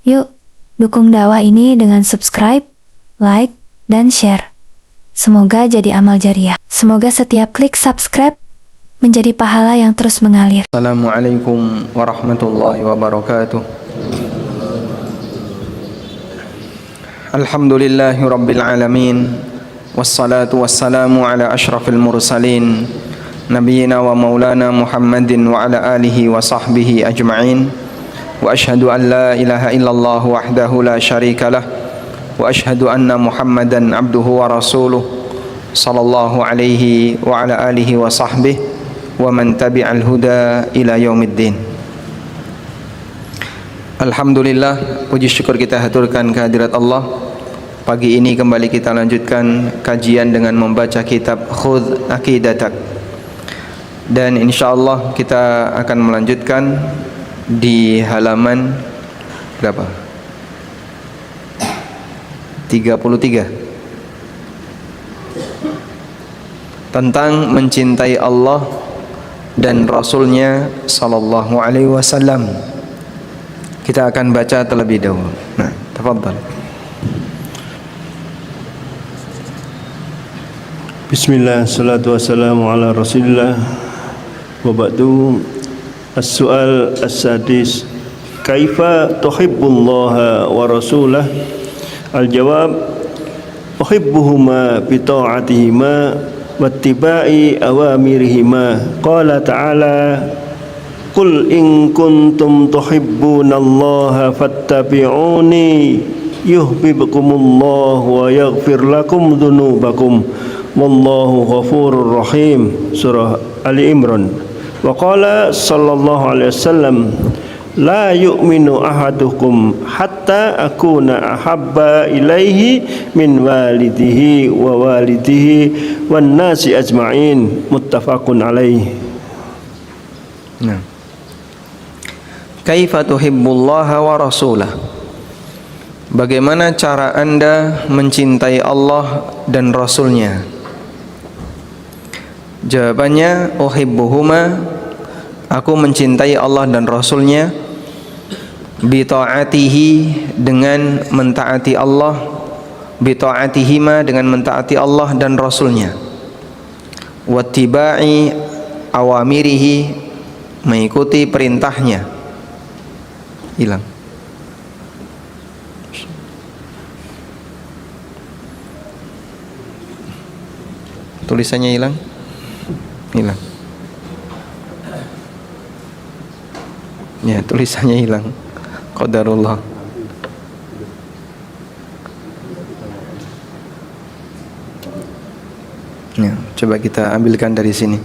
Yuk, dukung dakwah ini dengan subscribe, like, dan share. Semoga jadi amal jariah. Semoga setiap klik subscribe menjadi pahala yang terus mengalir. Assalamualaikum warahmatullahi wabarakatuh. Alhamdulillahi rabbil alamin. Wassalatu wassalamu ala ashrafil mursalin, nabiyyina wa maulana Muhammadin wa ala alihi wa sahbihi ajma'in. Wa ashhadu an la ilaha illallah wahdahu la syarika lah. Wa ashhadu anna Muhammadan abduhu wa rasuluh sallallahu alaihi wa ala alihi wa sahbihi wa man tabi'al huda ila yaumiddin. Alhamdulillah, puji syukur kita haturkan kehadirat Allah. Pagi ini kembali kita lanjutkan kajian dengan membaca kitab Khudh Aqidatak. Dan insyaallah kita akan melanjutkan di halaman berapa? 33. Tentang mencintai Allah dan Rasulnya sallallahu alaihi wasallam. Kita akan baca terlebih dahulu. Nah, tafadhal. Bismillah, salatu wassalamu ala rasulillah. Wa ba'du. As-su'al as-sadis, kaifa tuhibbullaha wa rasulah? Al-jawab, uhibbuhuma bi ta'atihima wa ittiba'i awamirihima. Qala ta'ala, qul in kuntum tuhibbunallaha fattabi'uni yuhibbukumullahu wa yaghfir lakum dhunubakum wallahu ghafurur rahim. Surah Ali Imran. Wa qala sallallahu alaihi wasallam, la yu'minu ahadukum hatta akuna ahabba ilaihi min walidihi wa walidihi wan nasi ajma'in. Muttafaqun alaihi. Nah. Kaifa tuhibbullaha wa rasulah? Bagaimana cara Anda mencintai Allah dan Rasulnya? Jawabannya, uhibbuhuma, aku mencintai Allah dan Rasulnya, bi ta'atihi, dengan mentaati Allah, bi ta'atihima, dengan mentaati Allah dan Rasulnya, wattiba'i awamirihi, mengikuti perintahnya. Hilang. Tulisannya hilang. Hilang. Ya, tulisannya hilang. Qadarullah. Ya, coba kita ambilkan dari sini.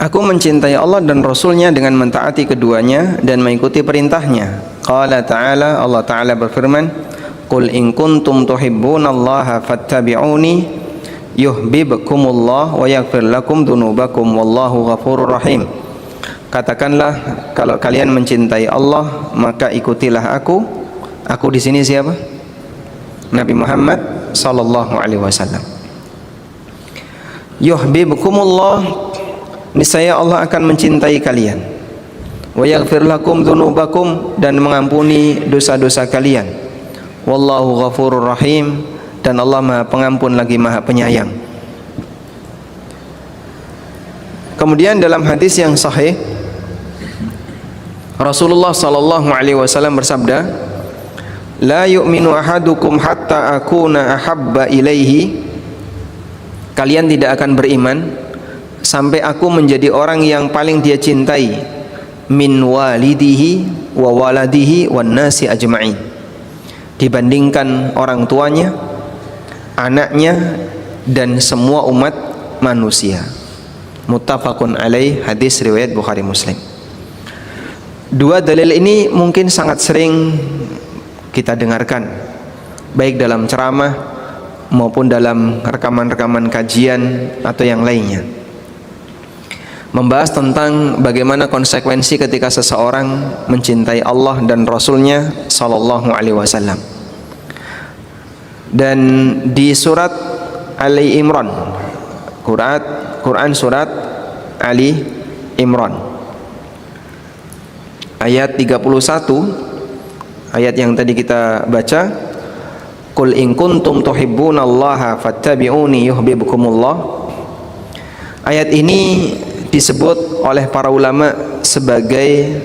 Aku mencintai Allah dan Rasulnya dengan mentaati keduanya dan mengikuti perintahnya. Qala ta'ala, Allah Ta'ala berfirman, qul in kuntum tuhibbunallaha fattabi'uni yuhibbukumullah wa yaghfir lakum dhunubakum wallahu ghafurur rahim. Katakanlah, kalau kalian mencintai Allah, maka ikutilah aku. Aku di sini siapa? Nabi Muhammad sallallahu alaihi wasallam. Yuhibbukumullah, niscaya Allah akan mencintai kalian. Wa yaghfir lakum dzunubakum, dan mengampuni dosa-dosa kalian. Wallahu ghafurur rahim, dan Allah Maha Pengampun lagi Maha Penyayang. Kemudian dalam hadis yang sahih, Rasulullah sallallahu alaihi wasallam bersabda, la yu'minu ahadukum hatta akuna ahabba ilaihi, kalian tidak akan beriman sampai aku menjadi orang yang paling dia cintai, min walidihi wa waladihi wan nasi ajma'in, dibandingkan orang tuanya, anaknya, dan semua umat manusia. Muttafaqun alaih, hadis riwayat Bukhari Muslim. Dua dalil ini mungkin sangat sering kita dengarkan, baik dalam ceramah maupun dalam rekaman-rekaman kajian atau yang lainnya, membahas tentang bagaimana konsekuensi ketika seseorang mencintai Allah dan Rasulnya Sallallahu Alaihi Wasallam. Dan di surat Ali Imran, Quran surat Ali Imran ayat 31, ayat yang tadi kita baca, Qul in kuntum tuhibbunallaha fattabi'uni yuhibbukumullah. Ayat ini disebut oleh para ulama sebagai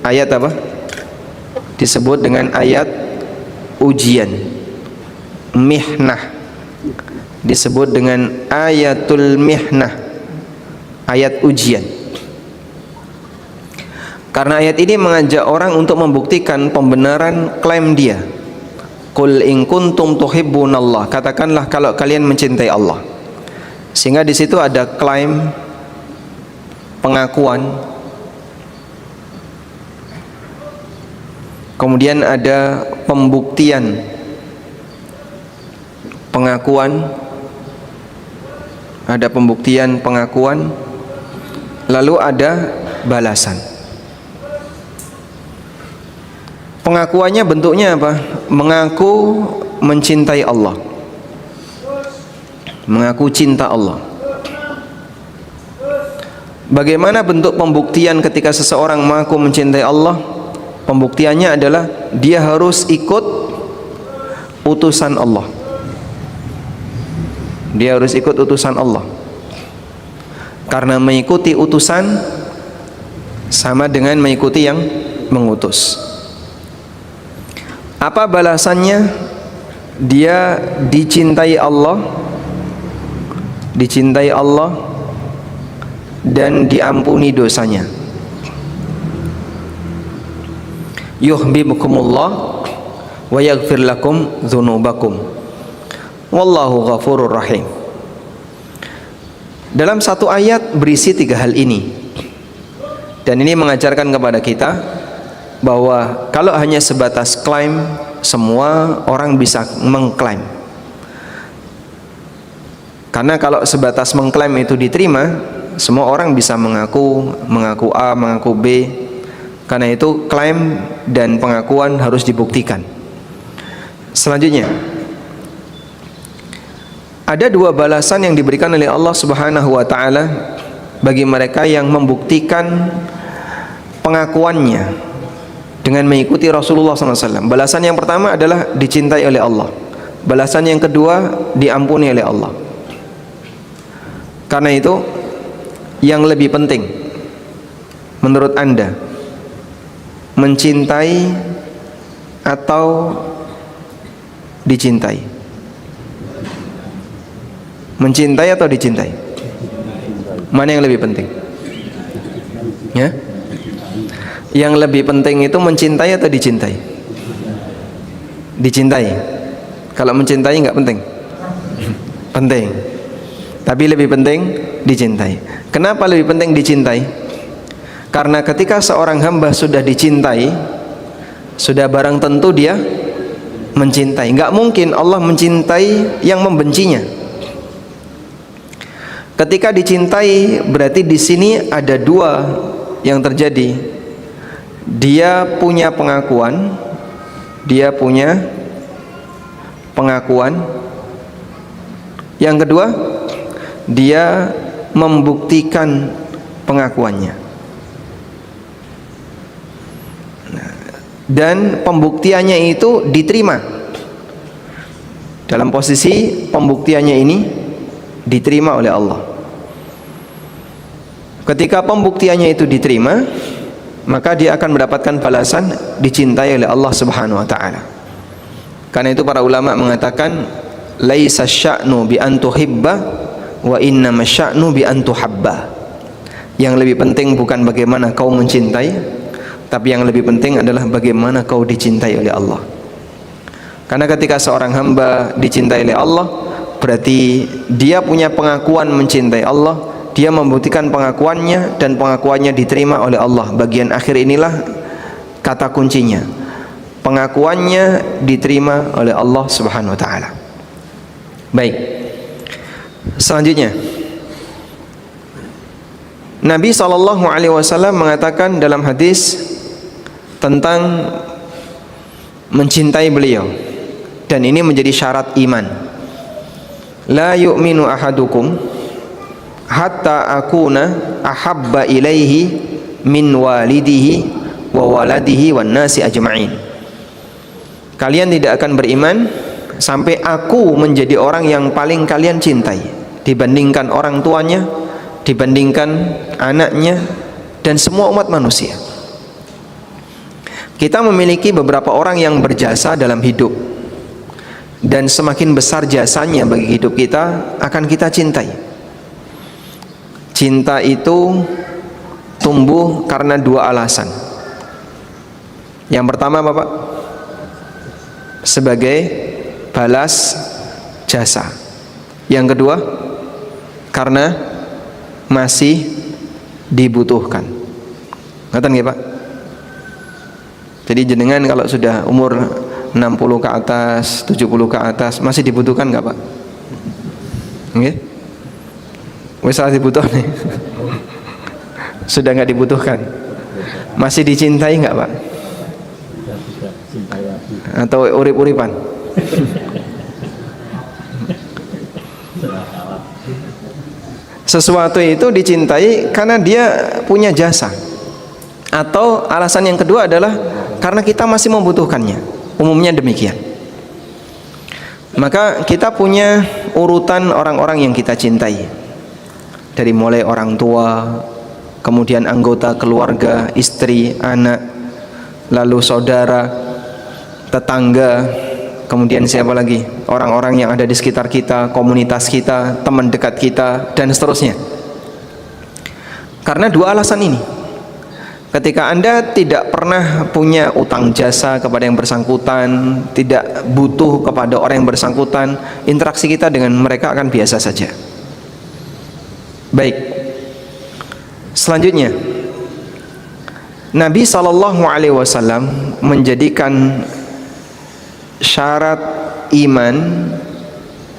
ayat apa? Disebut dengan ayat ujian, mihnah. Disebut dengan ayatul mihnah, ayat ujian. Karena ayat ini mengajak orang untuk membuktikan pembenaran klaim dia. Qul in kuntum tuhibbunallah, katakanlah kalau kalian mencintai Allah. Sehingga di situ ada klaim, pengakuan, kemudian ada pembuktian, pengakuan, ada pembuktian, pengakuan, lalu ada balasan. Pengakuannya bentuknya apa? Mengaku mencintai Allah, mengaku cinta Allah. Bagaimana bentuk pembuktian ketika seseorang mengaku mencintai Allah? Pembuktiannya adalah dia harus ikut utusan Allah. Dia harus ikut utusan Allah. Karena mengikuti utusan sama dengan mengikuti yang mengutus. Apa balasannya? Dia dicintai Allah, dicintai Allah, dan diampuni dosanya. Yuhibbukumullah wa yaghfir lakum dzunubakum. Wallahu ghafurur rahim. Dalam satu ayat berisi tiga hal ini. Dan ini mengajarkan kepada kita bahwa kalau hanya sebatas klaim, semua orang bisa mengklaim. Karena kalau sebatas mengklaim itu diterima, semua orang bisa mengaku A, mengaku B. Karena itu klaim dan pengakuan harus dibuktikan. Selanjutnya, ada dua balasan yang diberikan oleh Allah Subhanahu wa taala bagi mereka yang membuktikan pengakuannya dengan mengikuti Rasulullah SAW. Balasan yang pertama adalah dicintai oleh Allah. Balasan yang kedua diampuni oleh Allah. Karena itu, yang lebih penting menurut Anda, mencintai atau dicintai? Mencintai atau dicintai? Mana yang lebih penting? Ya? Yang lebih penting itu mencintai atau dicintai? Dicintai. Kalau mencintai nggak penting? Penting. Tapi lebih penting dicintai. Kenapa lebih penting dicintai? Karena ketika seorang hamba sudah dicintai, sudah barang tentu dia mencintai. Nggak mungkin Allah mencintai yang membencinya. Ketika dicintai, berarti di sini ada dua yang terjadi. Dia punya pengakuan, dia punya pengakuan. Yang kedua, dia membuktikan pengakuannya. Dan pembuktiannya itu diterima. Dalam posisi pembuktiannya ini diterima oleh Allah. Ketika pembuktiannya itu diterima, maka dia akan mendapatkan balasan dicintai oleh Allah Subhanahu wa taala. Karena itu para ulama mengatakan laisa sya'nu bi an tuhibba wa innama sya'nu bi an tuhabba. Yang lebih penting bukan bagaimana kau mencintai, tapi yang lebih penting adalah bagaimana kau dicintai oleh Allah. Karena ketika seorang hamba dicintai oleh Allah, berarti dia punya pengakuan mencintai Allah, dia membuktikan pengakuannya dan pengakuannya diterima oleh Allah. Bagian akhir inilah kata kuncinya, pengakuannya diterima oleh Allah Subhanahu wa taala. Baik, selanjutnya Nabi SAW mengatakan dalam hadis tentang mencintai beliau, dan ini menjadi syarat iman. La yu'minu ahadukum hatta akuna ahabba ilaihi min walidihi wa waladihi wan nasi ajma'in. Kalian tidak akan beriman sampai aku menjadi orang yang paling kalian cintai dibandingkan orang tuanya, dibandingkan anaknya, dan semua umat manusia. Kita memiliki beberapa orang yang berjasa dalam hidup, dan semakin besar jasanya bagi hidup kita, akan kita cintai. Cinta itu tumbuh karena dua alasan. Yang pertama, Bapak, sebagai balas jasa. Yang kedua, karena masih dibutuhkan. Ngerti nggih, Pak? Jadi jenengan kalau sudah umur 60 ke atas, 70 ke atas, masih dibutuhkan nggak, Pak? Nggih? Wis salah dibutuhkan nih. Sudah nggak dibutuhkan. Masih dicintai nggak, Pak? Atau urip-uripan? Sesuatu itu dicintai karena dia punya jasa, atau alasan yang kedua adalah karena kita masih membutuhkannya. Umumnya demikian. Maka kita punya urutan orang-orang yang kita cintai, dari mulai orang tua, kemudian anggota keluarga, istri, anak, lalu saudara, tetangga, kemudian siapa lagi? Orang-orang yang ada di sekitar kita, komunitas kita, teman dekat kita, dan seterusnya. Karena dua alasan ini. Ketika Anda tidak pernah punya utang jasa kepada yang bersangkutan, tidak butuh kepada orang yang bersangkutan, interaksi kita dengan mereka akan biasa saja. Baik. Selanjutnya, Nabi SAW menjadikan syarat iman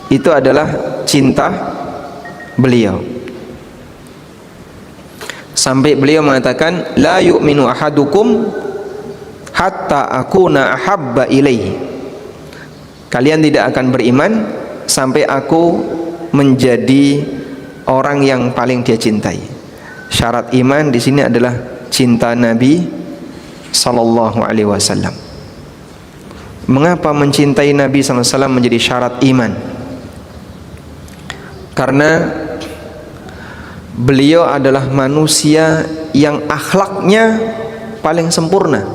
itu adalah cinta beliau. Sampai beliau mengatakan, la yu'minu ahadukum hatta akuna ahabba ilaihi. Kalian tidak akan beriman sampai aku menjadi orang yang paling dia cintai. Syarat iman di sini adalah cinta Nabi sallallahu alaihi wasallam. Mengapa mencintai Nabi sallallahu alaihi wasallam menjadi syarat iman? Karena beliau adalah manusia yang akhlaknya paling sempurna,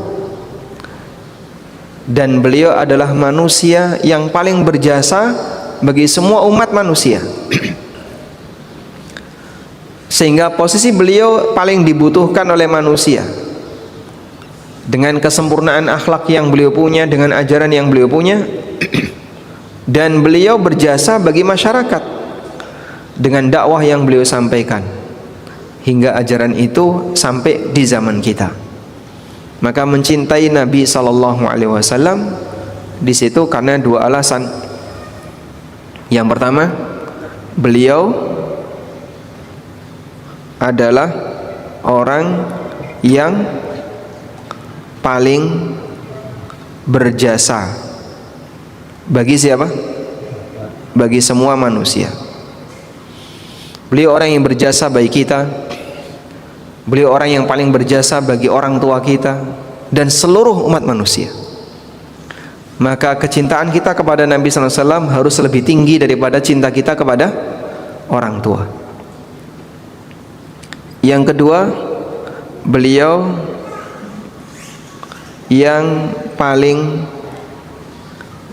dan beliau adalah manusia yang paling berjasa bagi semua umat manusia. Sehingga posisi beliau paling dibutuhkan oleh manusia. Dengan kesempurnaan akhlak yang beliau punya, dengan ajaran yang beliau punya, dan beliau berjasa bagi masyarakat dengan dakwah yang beliau sampaikan, hingga ajaran itu sampai di zaman kita. Maka mencintai Nabi SAW di situ karena dua alasan. Yang pertama, beliau adalah orang yang paling berjasa bagi siapa? Bagi semua manusia. Beliau orang yang berjasa bagi kita. Beliau orang yang paling berjasa bagi orang tua kita dan seluruh umat manusia. Maka kecintaan kita kepada Nabi SAW harus lebih tinggi daripada cinta kita kepada orang tua. Yang kedua, beliau yang paling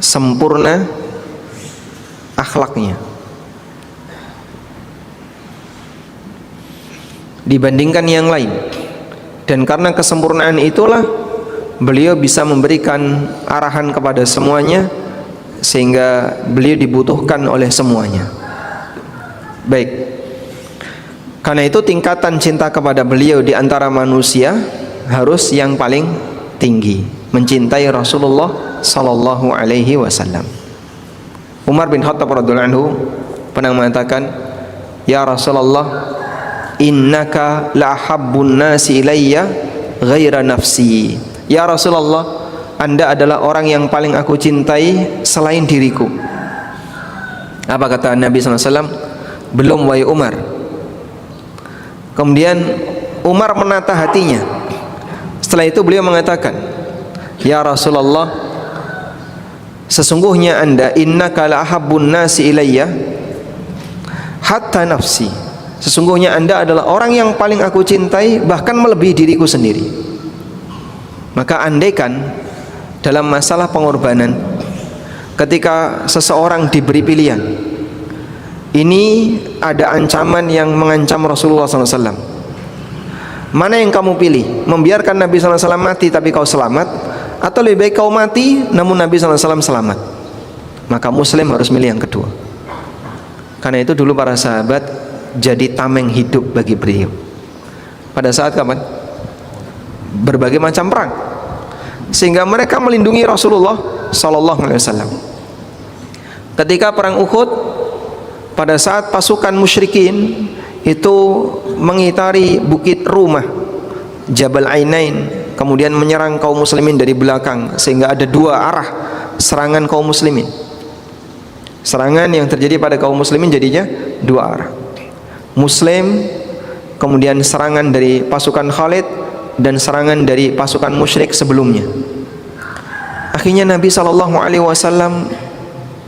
sempurna akhlaknya dibandingkan yang lain, dan karena kesempurnaan itulah beliau bisa memberikan arahan kepada semuanya sehingga beliau dibutuhkan oleh semuanya. Baik, karena itu tingkatan cinta kepada beliau di antara manusia harus yang paling tinggi, mencintai Rasulullah sallallahu alaihi wasallam. Umar bin Khattab radhiyallahu anhu pernah mengatakan, "Ya Rasulullah, innaka la habbun nasi ilayya ghaira nafsi." Ya Rasulullah, Anda adalah orang yang paling aku cintai selain diriku. Apa kata Nabi SAW? Belum, wahai Umar. Kemudian Umar menata hatinya. Setelah itu beliau mengatakan, ya Rasulullah, sesungguhnya Anda, innaka la ahabbun nasi ilayya hatta nafsi. Sesungguhnya Anda adalah orang yang paling aku cintai, bahkan melebihi diriku sendiri. Maka andaikan dalam masalah pengorbanan, ketika seseorang diberi pilihan, ini ada ancaman yang mengancam Rasulullah SAW, mana yang kamu pilih? Membiarkan Nabi SAW mati tapi kau selamat, atau lebih baik kau mati namun Nabi SAW selamat? Maka Muslim harus milih yang kedua. Karena itu dulu para sahabat jadi tameng hidup bagi beliau. Pada saat kapan? Berbagai macam perang, sehingga mereka melindungi Rasulullah sallallahu alaihi wasallam. Ketika perang Uhud, pada saat pasukan musyrikin itu mengitari bukit Rumah, Jabal Ainain, kemudian menyerang kaum muslimin dari belakang, sehingga ada dua arah serangan kaum muslimin. Serangan yang terjadi pada kaum muslimin jadinya dua arah. Muslim, kemudian serangan dari pasukan Khalid, dan serangan dari pasukan musyrik sebelumnya. Akhirnya Nabi SAW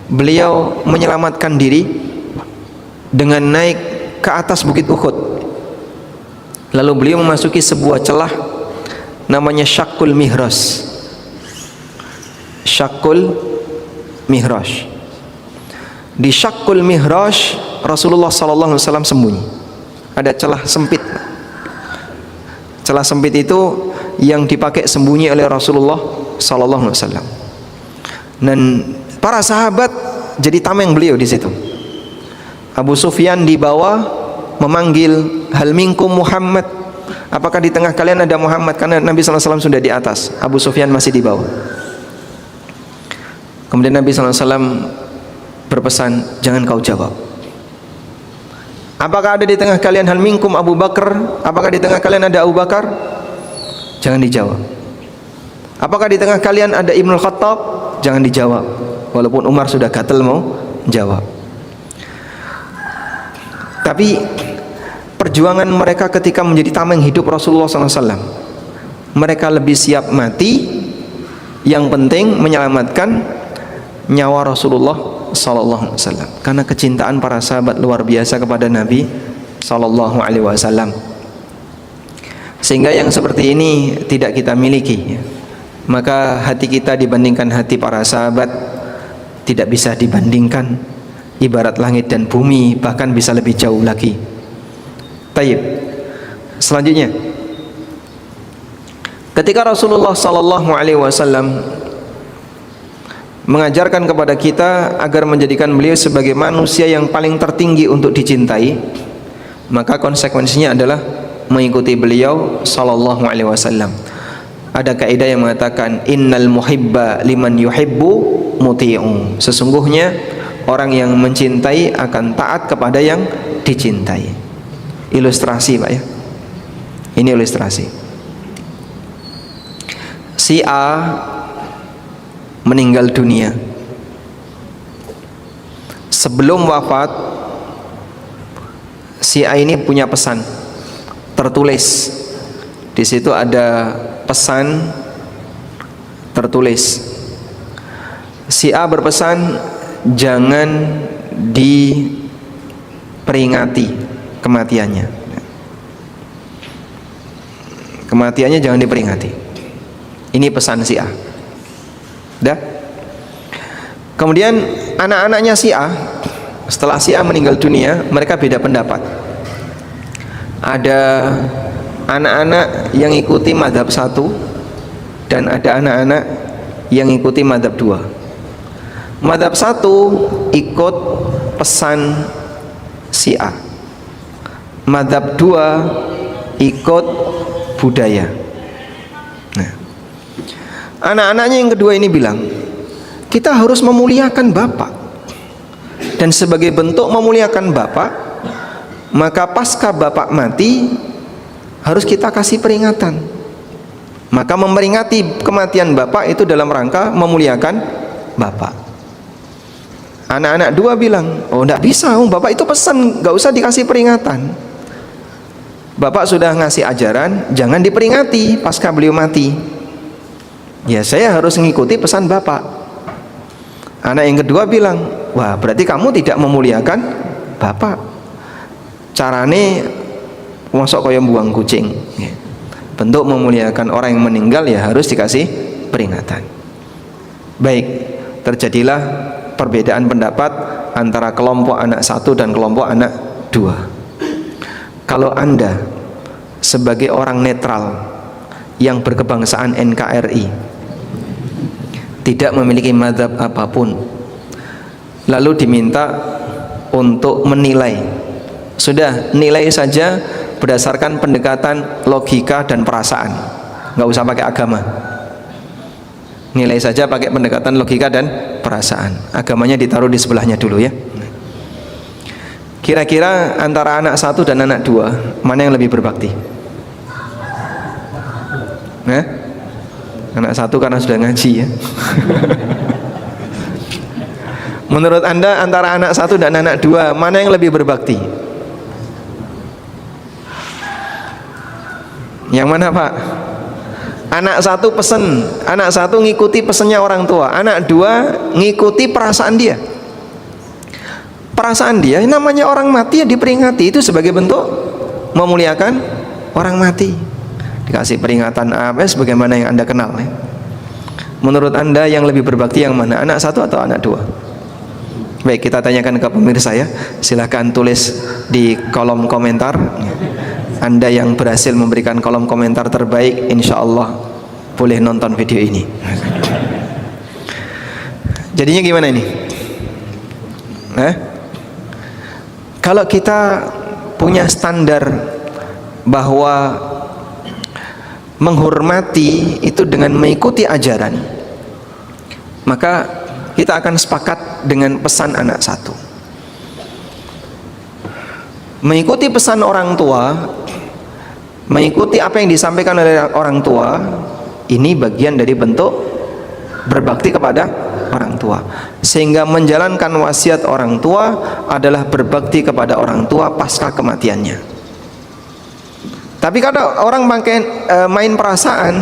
beliau menyelamatkan diri dengan naik ke atas bukit Uhud. Lalu beliau memasuki sebuah celah namanya Syaqqul Mihras. Syaqqul Mihras. Di Syaqqul Mihras Rasulullah SAW sembunyi. Ada celah sempit. Celah sempit itu yang dipakai sembunyi oleh Rasulullah sallallahu alaihi wasallam. Dan para sahabat jadi tameng beliau di situ. Abu Sufyan di bawah memanggil, hal minkum Muhammad? Apakah di tengah kalian ada Muhammad? Karena Nabi sallallahu alaihi wasallam sudah di atas, Abu Sufyan masih di bawah. Kemudian Nabi sallallahu alaihi wasallam berpesan, jangan kau jawab. Apakah ada di tengah kalian hal minkum Abu Bakar? Apakah di tengah kalian ada Abu Bakar? Jangan dijawab. Apakah di tengah kalian ada Ibnu Khattab? Jangan dijawab. Walaupun Umar sudah gatel mau jawab. Tapi perjuangan mereka ketika menjadi tameng hidup Rasulullah SAW, mereka lebih siap mati, yang penting menyelamatkan nyawa Rasulullah sallallahu alaihi wasallam, karena kecintaan para sahabat luar biasa kepada Nabi sallallahu alaihi wasallam, sehingga yang seperti ini tidak kita miliki. Maka hati kita dibandingkan hati para sahabat tidak bisa dibandingkan, ibarat langit dan bumi, bahkan bisa lebih jauh lagi. Taib. Selanjutnya, ketika Rasulullah sallallahu alaihi wasallam mengajarkan kepada kita agar menjadikan beliau sebagai manusia yang paling tertinggi untuk dicintai, maka konsekuensinya adalah mengikuti beliau sallallahu alaihi wasallam. Ada kaidah yang mengatakan innal muhibba liman yuhibbu muti'u. Sesungguhnya orang yang mencintai akan taat kepada yang dicintai. Ilustrasi, Pak ya. Ini ilustrasi. Si A meninggal dunia. Sebelum wafat, si A ini punya pesan tertulis. Di situ ada pesan tertulis. Si A berpesan, jangan diperingati kematiannya. Kematiannya jangan diperingati. Ini pesan si A. Dah. Kemudian anak-anaknya si A, setelah si A meninggal dunia, mereka beda pendapat. Ada anak-anak yang ikuti mazhab 1 dan ada anak-anak yang ikuti mazhab 2. Madzhab 1 ikut pesan si A. Madzhab 2 ikut budaya. Nah, anak-anaknya yang kedua ini bilang, kita harus memuliakan bapak, dan sebagai bentuk memuliakan bapak, maka pasca bapak mati harus kita kasih peringatan. Maka memperingati kematian bapak itu dalam rangka memuliakan bapak. Anak-anak dua bilang, oh enggak bisa, bapak itu pesan, enggak usah dikasih peringatan. Bapak sudah ngasih ajaran, jangan diperingati pasca beliau mati. Ya saya harus mengikuti pesan bapak. Anak yang kedua bilang, wah berarti kamu tidak memuliakan bapak. Carane masuk kaya buang kucing. Bentuk memuliakan orang yang meninggal ya harus dikasih peringatan. Baik, terjadilah perbedaan pendapat antara kelompok anak 1 dan kelompok anak 2. Kalau Anda sebagai orang netral yang berkebangsaan NKRI, tidak memiliki mazhab apapun, lalu diminta untuk menilai, sudah nilai saja berdasarkan pendekatan logika dan perasaan, nggak usah pakai agama, nilai saja pakai pendekatan logika dan perasaan, agamanya ditaruh di sebelahnya dulu ya. Kira-kira antara anak 1 dan anak 2 mana yang lebih berbakti? Anak 1 karena sudah ngaji ya. Menurut Anda antara anak 1 dan anak 2 mana yang lebih berbakti? Yang mana Pak? Anak 1 pesen, anak 1 ngikuti pesennya orang tua, anak 2 ngikuti perasaan dia. Perasaan dia, namanya orang mati ya diperingati, itu sebagai bentuk memuliakan orang mati. Dikasih peringatan apa sebagaimana yang Anda kenal ya. Menurut Anda yang lebih berbakti yang mana? Anak 1 atau anak 2? Baik, kita tanyakan ke pemirsa ya. Silahkan tulis di kolom komentar. Anda yang berhasil memberikan kolom komentar terbaik, insya Allah boleh nonton video ini. Jadinya gimana ini? Kalau kita punya standar bahwa menghormati itu dengan mengikuti ajaran, maka kita akan sepakat dengan pesan anak 1. Mengikuti pesan orang tua, mengikuti apa yang disampaikan oleh orang tua, ini bagian dari bentuk berbakti kepada orang tua. Sehingga menjalankan wasiat orang tua adalah berbakti kepada orang tua pasca kematiannya. Tapi kalau orang main perasaan,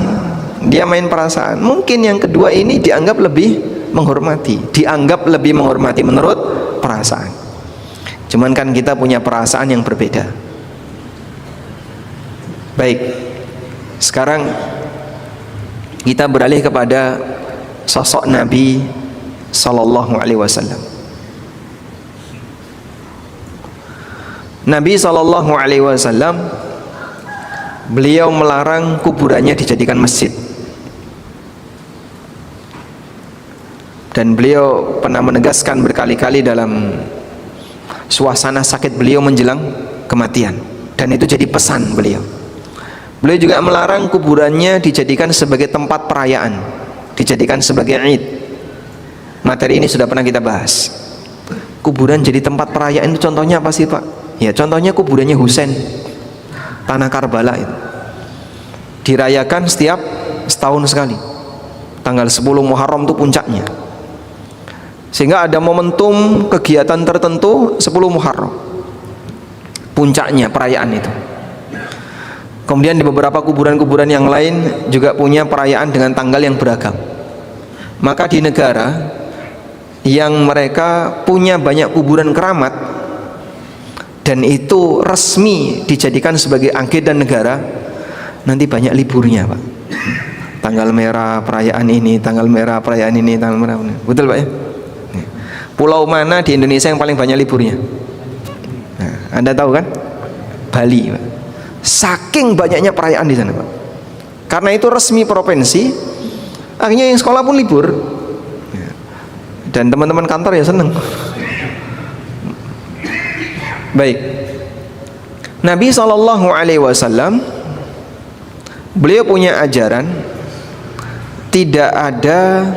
dia main perasaan, mungkin yang kedua ini dianggap lebih menghormati menurut perasaan. Cuman kan kita punya perasaan yang berbeda. Baik, sekarang kita beralih kepada sosok Nabi Sallallahu Alaihi Wasallam. Nabi Sallallahu Alaihi Wasallam, beliau melarang kuburannya dijadikan masjid, dan beliau pernah menegaskan berkali-kali dalam suasana sakit beliau menjelang kematian, dan itu jadi pesan beliau. Beliau juga melarang kuburannya dijadikan sebagai tempat perayaan, dijadikan sebagai Id. Materi ini sudah pernah kita bahas. Kuburan jadi tempat perayaan itu contohnya apa sih Pak? Ya contohnya kuburannya Husain, tanah Karbala itu dirayakan setiap setahun sekali. Tanggal 10 Muharram itu puncaknya, sehingga ada momentum kegiatan tertentu 10 Muharram, puncaknya perayaan itu. Kemudian di beberapa kuburan-kuburan yang lain juga punya perayaan dengan tanggal yang beragam. Maka di negara yang mereka punya banyak kuburan keramat dan itu resmi dijadikan sebagai agenda negara, nanti banyak liburnya Pak. Tanggal merah perayaan ini, tanggal merah perayaan ini, tanggal merah ini. Betul Pak ya? Pulau mana di Indonesia yang paling banyak liburnya? Nah, Anda tahu kan? Bali Pak. Saking banyaknya perayaan di sana Pak. Karena itu resmi provinsi, akhirnya yang sekolah pun libur. dan teman-teman kantor ya seneng. Baik, Nabi SAW beliau punya ajaran tidak ada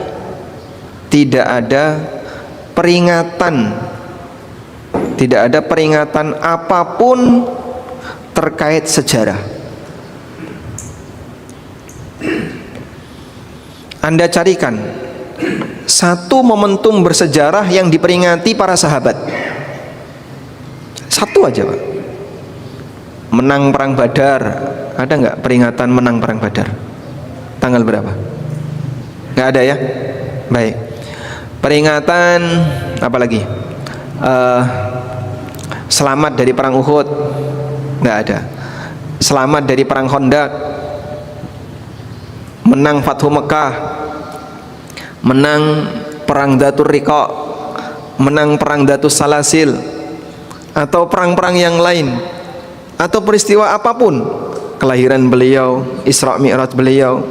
peringatan apapun terkait sejarah. Anda carikan satu momentum bersejarah yang diperingati para sahabat. Satu aja, Pak. Menang perang Badar. Ada nggak peringatan menang perang Badar? Tanggal berapa? Nggak ada ya? Baik. Peringatan apa lagi? Selamat dari perang Uhud. Nggak ada. Selamat dari perang Khandaq. Menang Fathu Mekah. Menang perang Dzatur Riqa. Menang perang Dzatus Salasil, atau perang-perang yang lain, atau peristiwa apapun, kelahiran beliau, Isra Mi'raj beliau,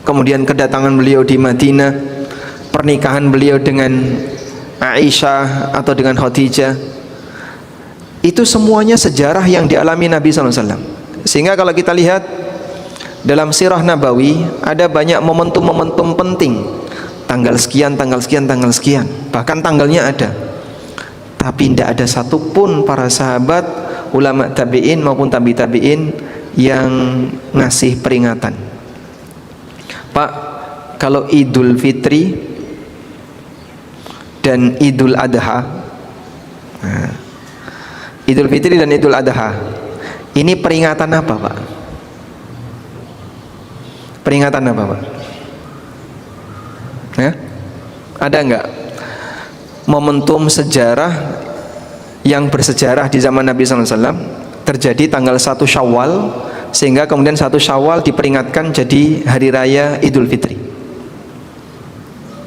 kemudian kedatangan beliau di Madinah, pernikahan beliau dengan Aisyah atau dengan Khadijah, itu semuanya sejarah yang dialami Nabi SAW. Sehingga kalau kita lihat dalam sirah Nabawi ada banyak momentum-momentum penting, tanggal sekian, tanggal sekian, tanggal sekian, bahkan tanggalnya ada. Tapi tidak ada satupun para sahabat, ulama tabi'in maupun tabi'in yang ngasih peringatan. Pak, kalau Idul Fitri dan Idul Adha, Idul Fitri dan Idul Adha, ini peringatan apa, Pak? Peringatan apa, Pak? Ya? Ada enggak momentum sejarah yang bersejarah di zaman Nabi SAW terjadi tanggal 1 Syawal, sehingga kemudian 1 Syawal diperingatkan jadi hari raya Idul Fitri?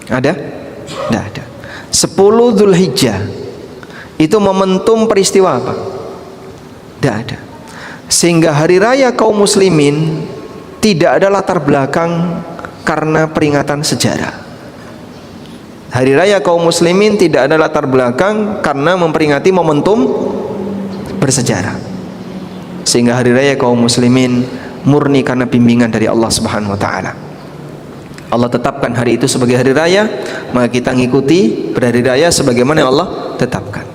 Ada? Tidak ada. 10 Dzulhijjah itu momentum peristiwa apa? Tidak ada. Sehingga hari raya kaum muslimin tidak ada latar belakang karena peringatan sejarah. Hari raya kaum muslimin tidak ada latar belakang karena memperingati momentum bersejarah. Sehingga hari raya kaum muslimin murni karena bimbingan dari Allah Subhanahu wa taala. Allah tetapkan hari itu sebagai hari raya, maka kita ngikuti berhari raya sebagaimana yang Allah tetapkan.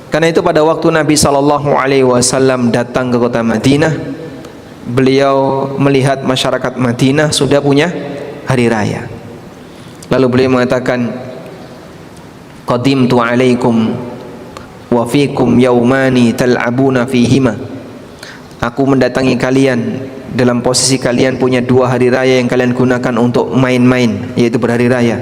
Karena itu pada waktu Nabi SAW datang ke kota Madinah, beliau melihat masyarakat Madinah sudah punya hari raya. Lalu beliau mengatakan, qadimtu alaikum wa fikum yaumani tal'abuna fihima. Aku mendatangi kalian dalam posisi kalian punya 2 hari raya yang kalian gunakan untuk main-main, yaitu berhari raya.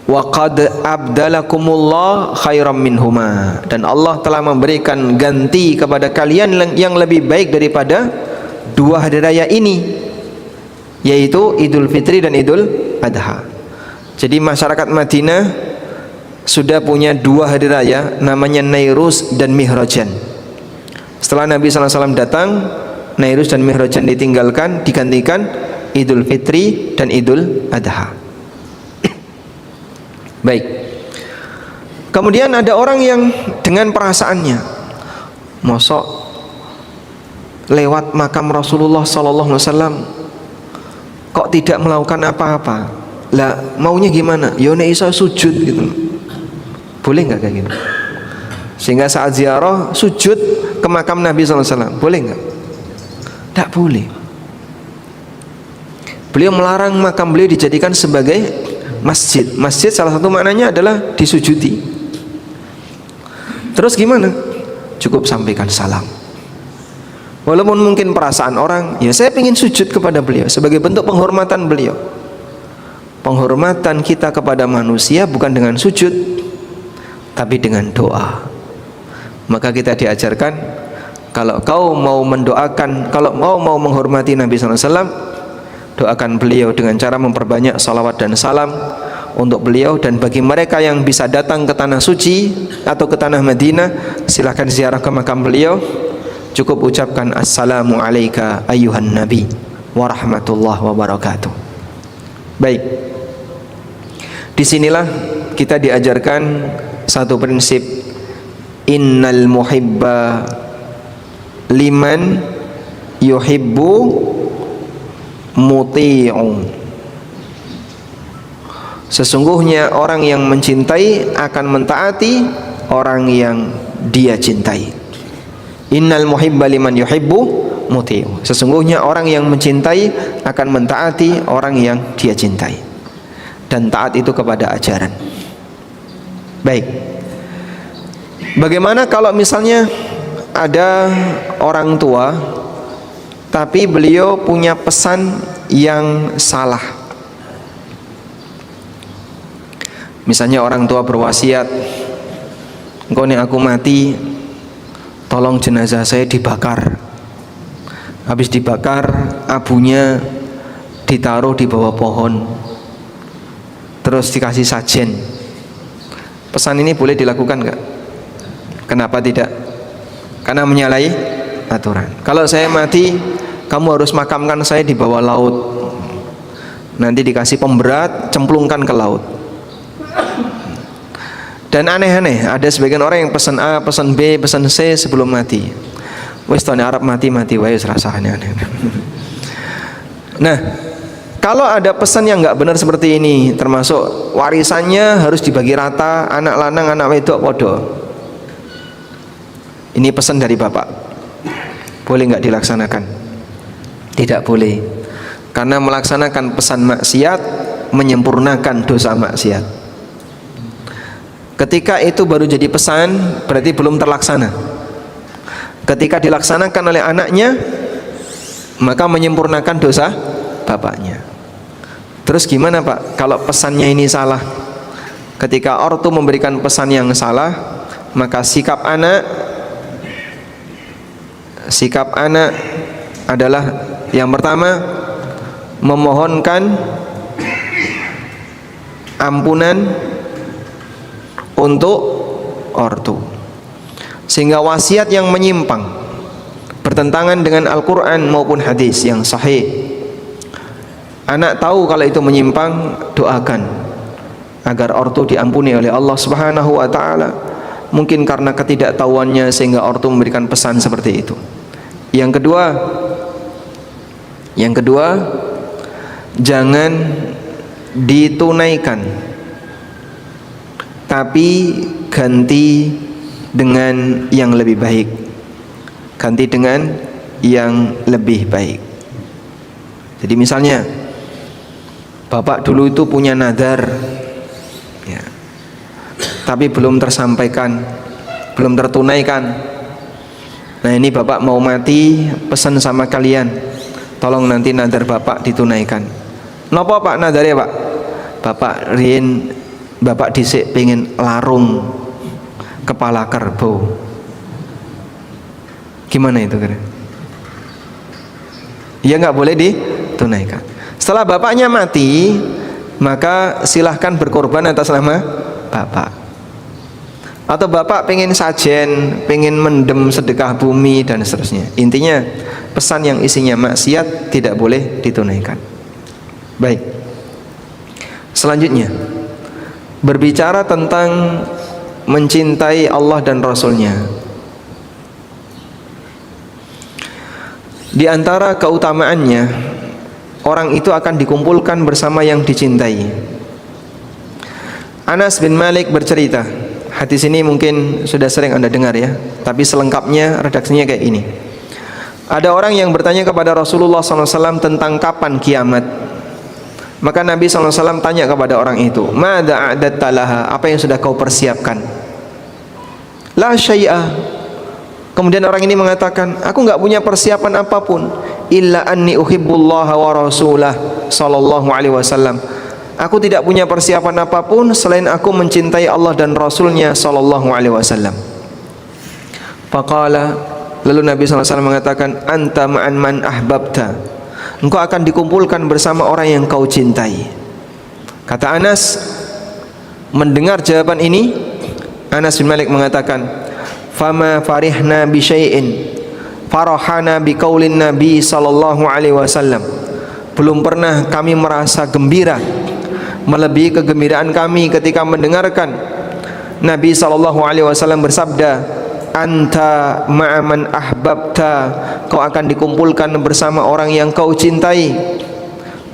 Wa qad abdalakumullah khairam minhuma, dan Allah telah memberikan ganti kepada kalian yang lebih baik daripada 2 hari raya ini, yaitu Idul Fitri dan Idul Adha. Jadi masyarakat Madinah sudah punya 2 hari raya, namanya Nairuz dan Mihrajan. Setelah Nabi SAW datang, Nairuz dan Mihrajan ditinggalkan, digantikan Idul Fitri dan Idul Adha. Baik. Kemudian ada orang yang dengan perasaannya, mosok lewat makam Rasulullah SAW kok tidak melakukan apa-apa? Lah maunya gimana? Ya nek iso sujud gitu. Boleh nggak kayak gitu? Sehingga saat ziarah sujud ke makam Nabi SAW, boleh nggak? Tak boleh. Beliau melarang makam beliau dijadikan sebagai masjid. Masjid salah satu maknanya adalah disujudi. Terus gimana? Cukup sampaikan salam. Walaupun mungkin perasaan orang, ya saya ingin sujud kepada beliau sebagai bentuk penghormatan beliau. Penghormatan kita kepada manusia bukan dengan sujud, tapi dengan doa. Maka kita diajarkan, kalau kau mau mendoakan, kalau mau menghormati Nabi SAW, doakan beliau dengan cara memperbanyak salawat dan salam untuk beliau. Dan bagi mereka yang bisa datang ke tanah suci atau ke tanah Madinah, silahkan ziarah ke makam beliau. Cukup ucapkan assalamu alayka ayyuhan nabi wa rahmatullah wa barakatuh. Baik. Disinilah kita diajarkan satu prinsip, innal muhibba liman yuhibbu muti'u. Sesungguhnya orang yang mencintai akan mentaati orang yang dia cintai. Innal muhibba liman yuhibbu muti'u. Sesungguhnya orang yang mencintai akan mentaati orang yang dia cintai, dan taat itu kepada ajaran. Baik, bagaimana kalau misalnya ada orang tua tapi beliau punya pesan yang salah? Misalnya orang tua berwasiat, engkau nih aku mati, tolong jenazah saya dibakar. Habis dibakar, abunya ditaruh di bawah pohon, terus dikasih sajen. Pesan ini boleh dilakukan nggak? Kenapa tidak? Karena menyalahi aturan. Kalau saya mati, kamu harus makamkan saya di bawah laut. Nanti dikasih pemberat, cemplungkan ke laut. Dan aneh-aneh, ada sebagian orang yang pesan A, pesan B, pesan C sebelum mati. Wes tahun Arab mati wae serasa aneh-aneh. Nah, kalau ada pesan yang nggak benar seperti ini, termasuk warisannya harus dibagi rata, anak lanang, anak wedok podo. Ini pesan dari bapak, boleh nggak dilaksanakan? Tidak boleh, karena melaksanakan pesan maksiat menyempurnakan dosa maksiat. Ketika itu baru jadi pesan, berarti belum terlaksana. Ketika dilaksanakan oleh anaknya, maka menyempurnakan dosa bapaknya. Terus gimana Pak kalau pesannya ini salah? Ketika ortu memberikan pesan yang salah, maka sikap anak adalah yang pertama, memohonkan ampunan untuk ortu, sehingga wasiat yang menyimpang bertentangan dengan Al-Quran maupun hadis yang sahih, anak tahu kalau itu menyimpang, doakan agar ortu diampuni oleh Allah Subhanahu wa ta'ala. Mungkin karena ketidaktahuannya sehingga ortu memberikan pesan seperti itu. Yang kedua, jangan ditunaikan, tapi ganti dengan yang lebih baik. Ganti dengan yang lebih baik. Jadi misalnya bapak dulu itu punya nadar, ya, tapi belum tersampaikan, belum tertunaikan. Nah ini bapak mau mati, pesan sama kalian, tolong nanti nadar bapak ditunaikan. Napa Pak nadare Pak? Bapak riyen bapak dhisik pengen larung kepala kerbau. Gimana itu kira? Ya nggak boleh ditunaikan. Setelah bapaknya mati, maka silahkan berkorban atas nama bapak. Atau bapak pengen sajen, pengen mendem sedekah bumi dan seterusnya. Intinya pesan yang isinya maksiat tidak boleh ditunaikan. Baik. Selanjutnya, berbicara tentang mencintai Allah dan Rasulnya. Di antara keutamaannya, orang itu akan dikumpulkan bersama yang dicintai. Anas bin Malik bercerita, hadis ini mungkin sudah sering Anda dengar ya, tapi selengkapnya redaksinya kayak ini. Ada orang yang bertanya kepada Rasulullah SAW tentang kapan kiamat. Maka Nabi SAW tanya kepada orang itu, "Mada a'datta laha?" Apa yang sudah kau persiapkan? La syai'a. Kemudian orang ini mengatakan, aku enggak punya persiapan apapun, illa anni uhibbullaha wa rasulah sallallahu alaihi wasallam. Aku tidak punya persiapan apapun selain aku mencintai Allah dan Rasulnya sallallahu alaihi wasallam. Faqala, lalu Nabi SAW mengatakan, anta ma'an man ahbabta. Engkau akan dikumpulkan bersama orang yang kau cintai. Kata Anas, mendengar jawaban ini, Anas bin Malik mengatakan, fama farihna bi syai'in farahana bi qaulin Nabi sallallahu alaihi wasallam. Belum pernah kami merasa gembira melebihi kegembiraan kami ketika mendengarkan Nabi SAW bersabda, anta ma'aman ahbabta, kau akan dikumpulkan bersama orang yang kau cintai.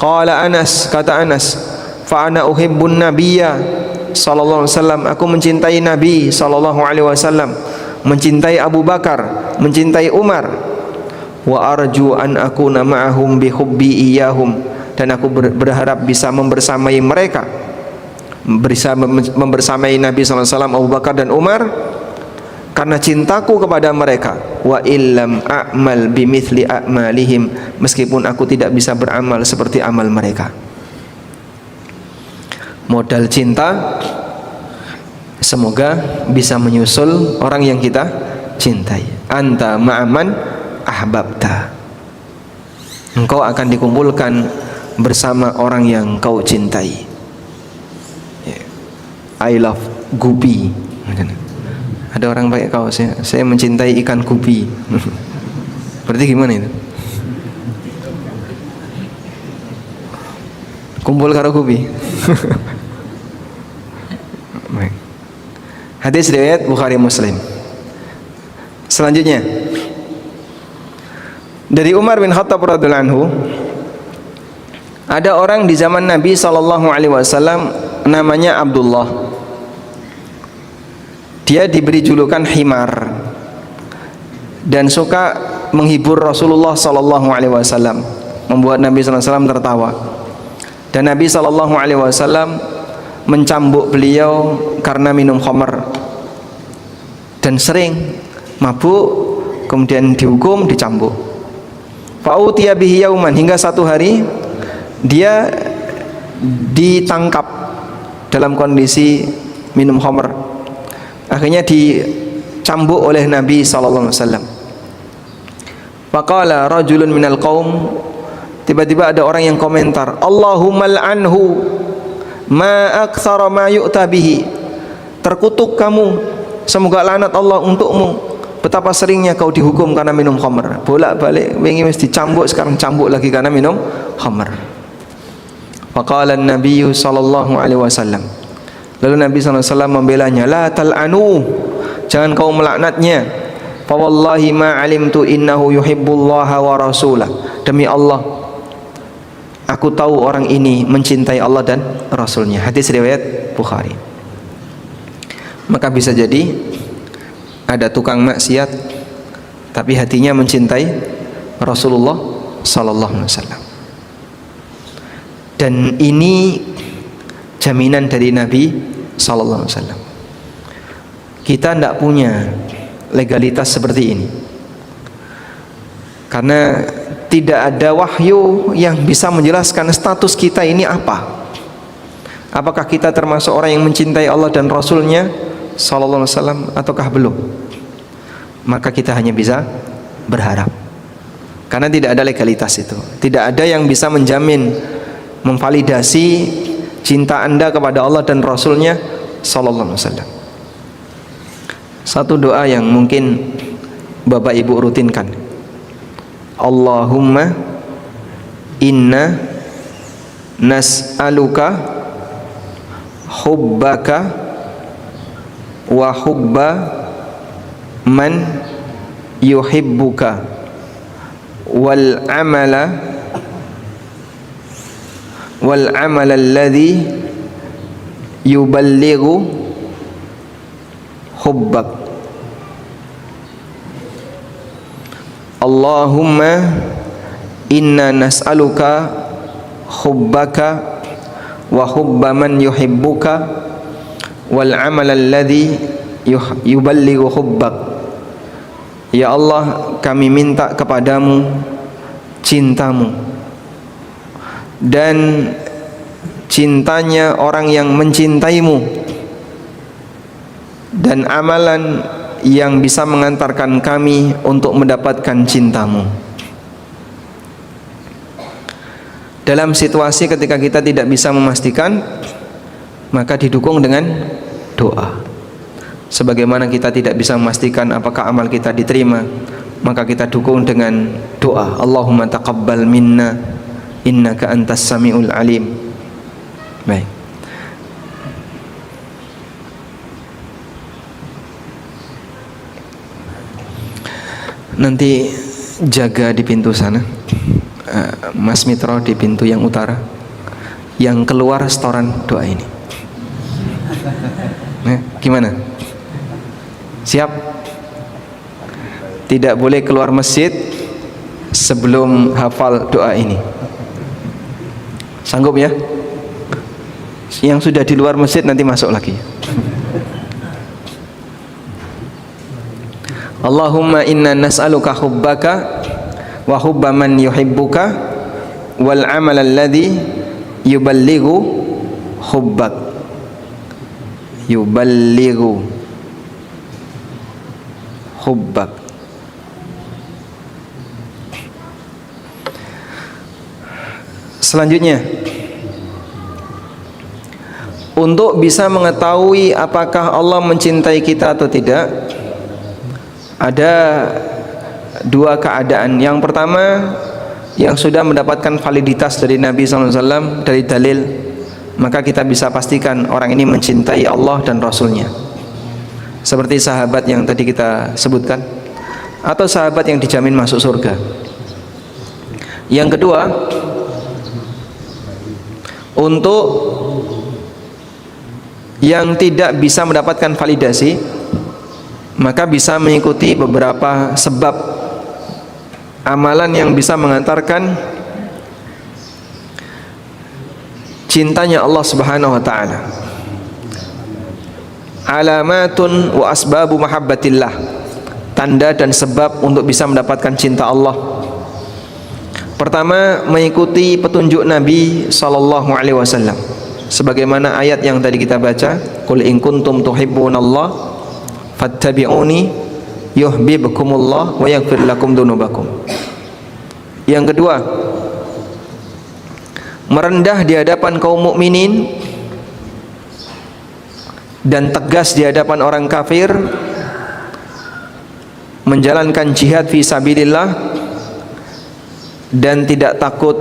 Qala Anas, kata Anas, fa ana uhibbun nabiyya sallallahu alaihi wasallam, aku mencintai Nabi sallallahu alaihi wasallam, mencintai Abu Bakar, mencintai Umar. Wa arju an akuna ma'ahum bi hubbi iyahum, dan aku berharap bisa membersamai mereka, bisa membersamai Nabi sallallahu alaihi wasallam, Abu Bakar dan Umar, karena cintaku kepada mereka. Wa illam a'mal bimithli a'malihim, meskipun aku tidak bisa beramal seperti amal mereka. Modal cinta semoga bisa menyusul orang yang kita cintai. Anta ma'aman ahbabta, engkau akan dikumpulkan bersama orang yang kau cintai. I love gupi. Ada orang pakai kaos, saya mencintai ikan gupi. Berarti gimana itu? Kumpul karo gupi. Baik. Hadis riwayat Bukhari Muslim. Selanjutnya dari Umar bin Khattab radhiyallahu anhu, ada orang di zaman Nabi SAW namanya Abdullah. Dia diberi julukan Himar dan suka menghibur Rasulullah SAW, membuat Nabi SAW tertawa. Dan Nabi SAW mencambuk beliau karena minum khamar dan sering mabuk, kemudian dihukum, dicambuk. Fa'utiya bihi yauman, hingga satu hari dia ditangkap dalam kondisi minum khamar. Akhirnya dicambuk oleh Nabi sallallahu alaihi wasallam. Faqala rajulun minal qaum, tiba-tiba ada orang yang komentar, Allahumma al'anhu ma aktsara ma yu'ta bihi, terkutuk kamu, semoga laknat Allah untukmu, betapa seringnya kau dihukum karena minum khamr. Bolak-balik wingi wis dicambuk, sekarang cambuk lagi karena minum khamr. Faqala an-nabiy sallallahu alaihi wasallam, lalu Nabi SAW membelanya, la tal'anu, jangan kau melaknatnya. Fa wallahi ma alimtu innahu yuhibbullaha wa rasulah, demi Allah aku tahu orang ini mencintai Allah dan Rasulnya. Hadis riwayat Bukhari. Maka bisa jadi ada tukang maksiat tapi hatinya mencintai Rasulullah sallallahu alaihi wasallam. Dan ini jaminan dari Nabi sallallahu alaihi wasallam. Kita tidak punya legalitas seperti ini, karena tidak ada wahyu yang bisa menjelaskan status kita ini apa. Apakah kita termasuk orang yang mencintai Allah dan Rasulnya sallallahu alaihi wasallam ataukah belum? Maka kita hanya bisa berharap, karena tidak ada legalitas itu. Tidak ada yang bisa menjamin, memvalidasi cinta Anda kepada Allah dan Rasulnya sallallahu alaihi wasallam. Satu doa yang mungkin Bapak Ibu rutinkan, Allahumma inna nas'aluka hubbaka wa hubba man yuhibbuka wal amala alladhi yuballighu hubbak. Allahumma inna nas'aluka hubbaka wa hubba man yuhibbuka wal amala alladhi yuballighu hubbak. Ya Allah, kami minta kepadamu cintamu dan cintanya orang yang mencintaimu, dan amalan yang bisa mengantarkan kami untuk mendapatkan cintamu. Dalam situasi ketika kita tidak bisa memastikan, maka didukung dengan doa. Sebagaimana kita tidak bisa memastikan apakah amal kita diterima, maka kita dukung dengan doa. Allahumma taqabbal minna innaka antas samiul alim. Baik. nanti jaga di pintu sana, Mas Mitro di pintu yang utara, yang keluar setoran doa ini. Gimana? Siap? Tidak boleh keluar masjid sebelum hafal doa ini. Sanggup ya? Yang sudah di luar masjid nanti masuk lagi. Allahumma inna nas'aluka hubbaka wa hubba man yuhibbuka wal amal alladhi yuballighu hubbak. Yuballighu hubbak. Selanjutnya, untuk bisa mengetahui apakah Allah mencintai kita atau tidak, ada dua keadaan. Yang pertama, yang sudah mendapatkan validitas dari Nabi SAW, dari dalil, maka kita bisa pastikan orang ini mencintai Allah dan Rasulnya, seperti sahabat yang tadi kita sebutkan, atau sahabat yang dijamin masuk surga. Yang kedua, untuk yang tidak bisa mendapatkan validasi, maka bisa mengikuti beberapa sebab amalan yang bisa mengantarkan cintanya Allah Subhanahu wa taala. Alamatun wa asbabu mahabbatillah, tanda dan sebab untuk bisa mendapatkan cinta Allah. Pertama, mengikuti petunjuk Nabi sallallahu alaihi wasallam, sebagaimana ayat yang tadi kita baca, qul in kuntum tuhibbunallah fattabi'uni yuhibbukumullah wa yaghfir lakum dzunubakum. Yang kedua, merendah di hadapan kaum mukminin dan tegas di hadapan orang kafir, menjalankan jihad fi sabilillah dan tidak takut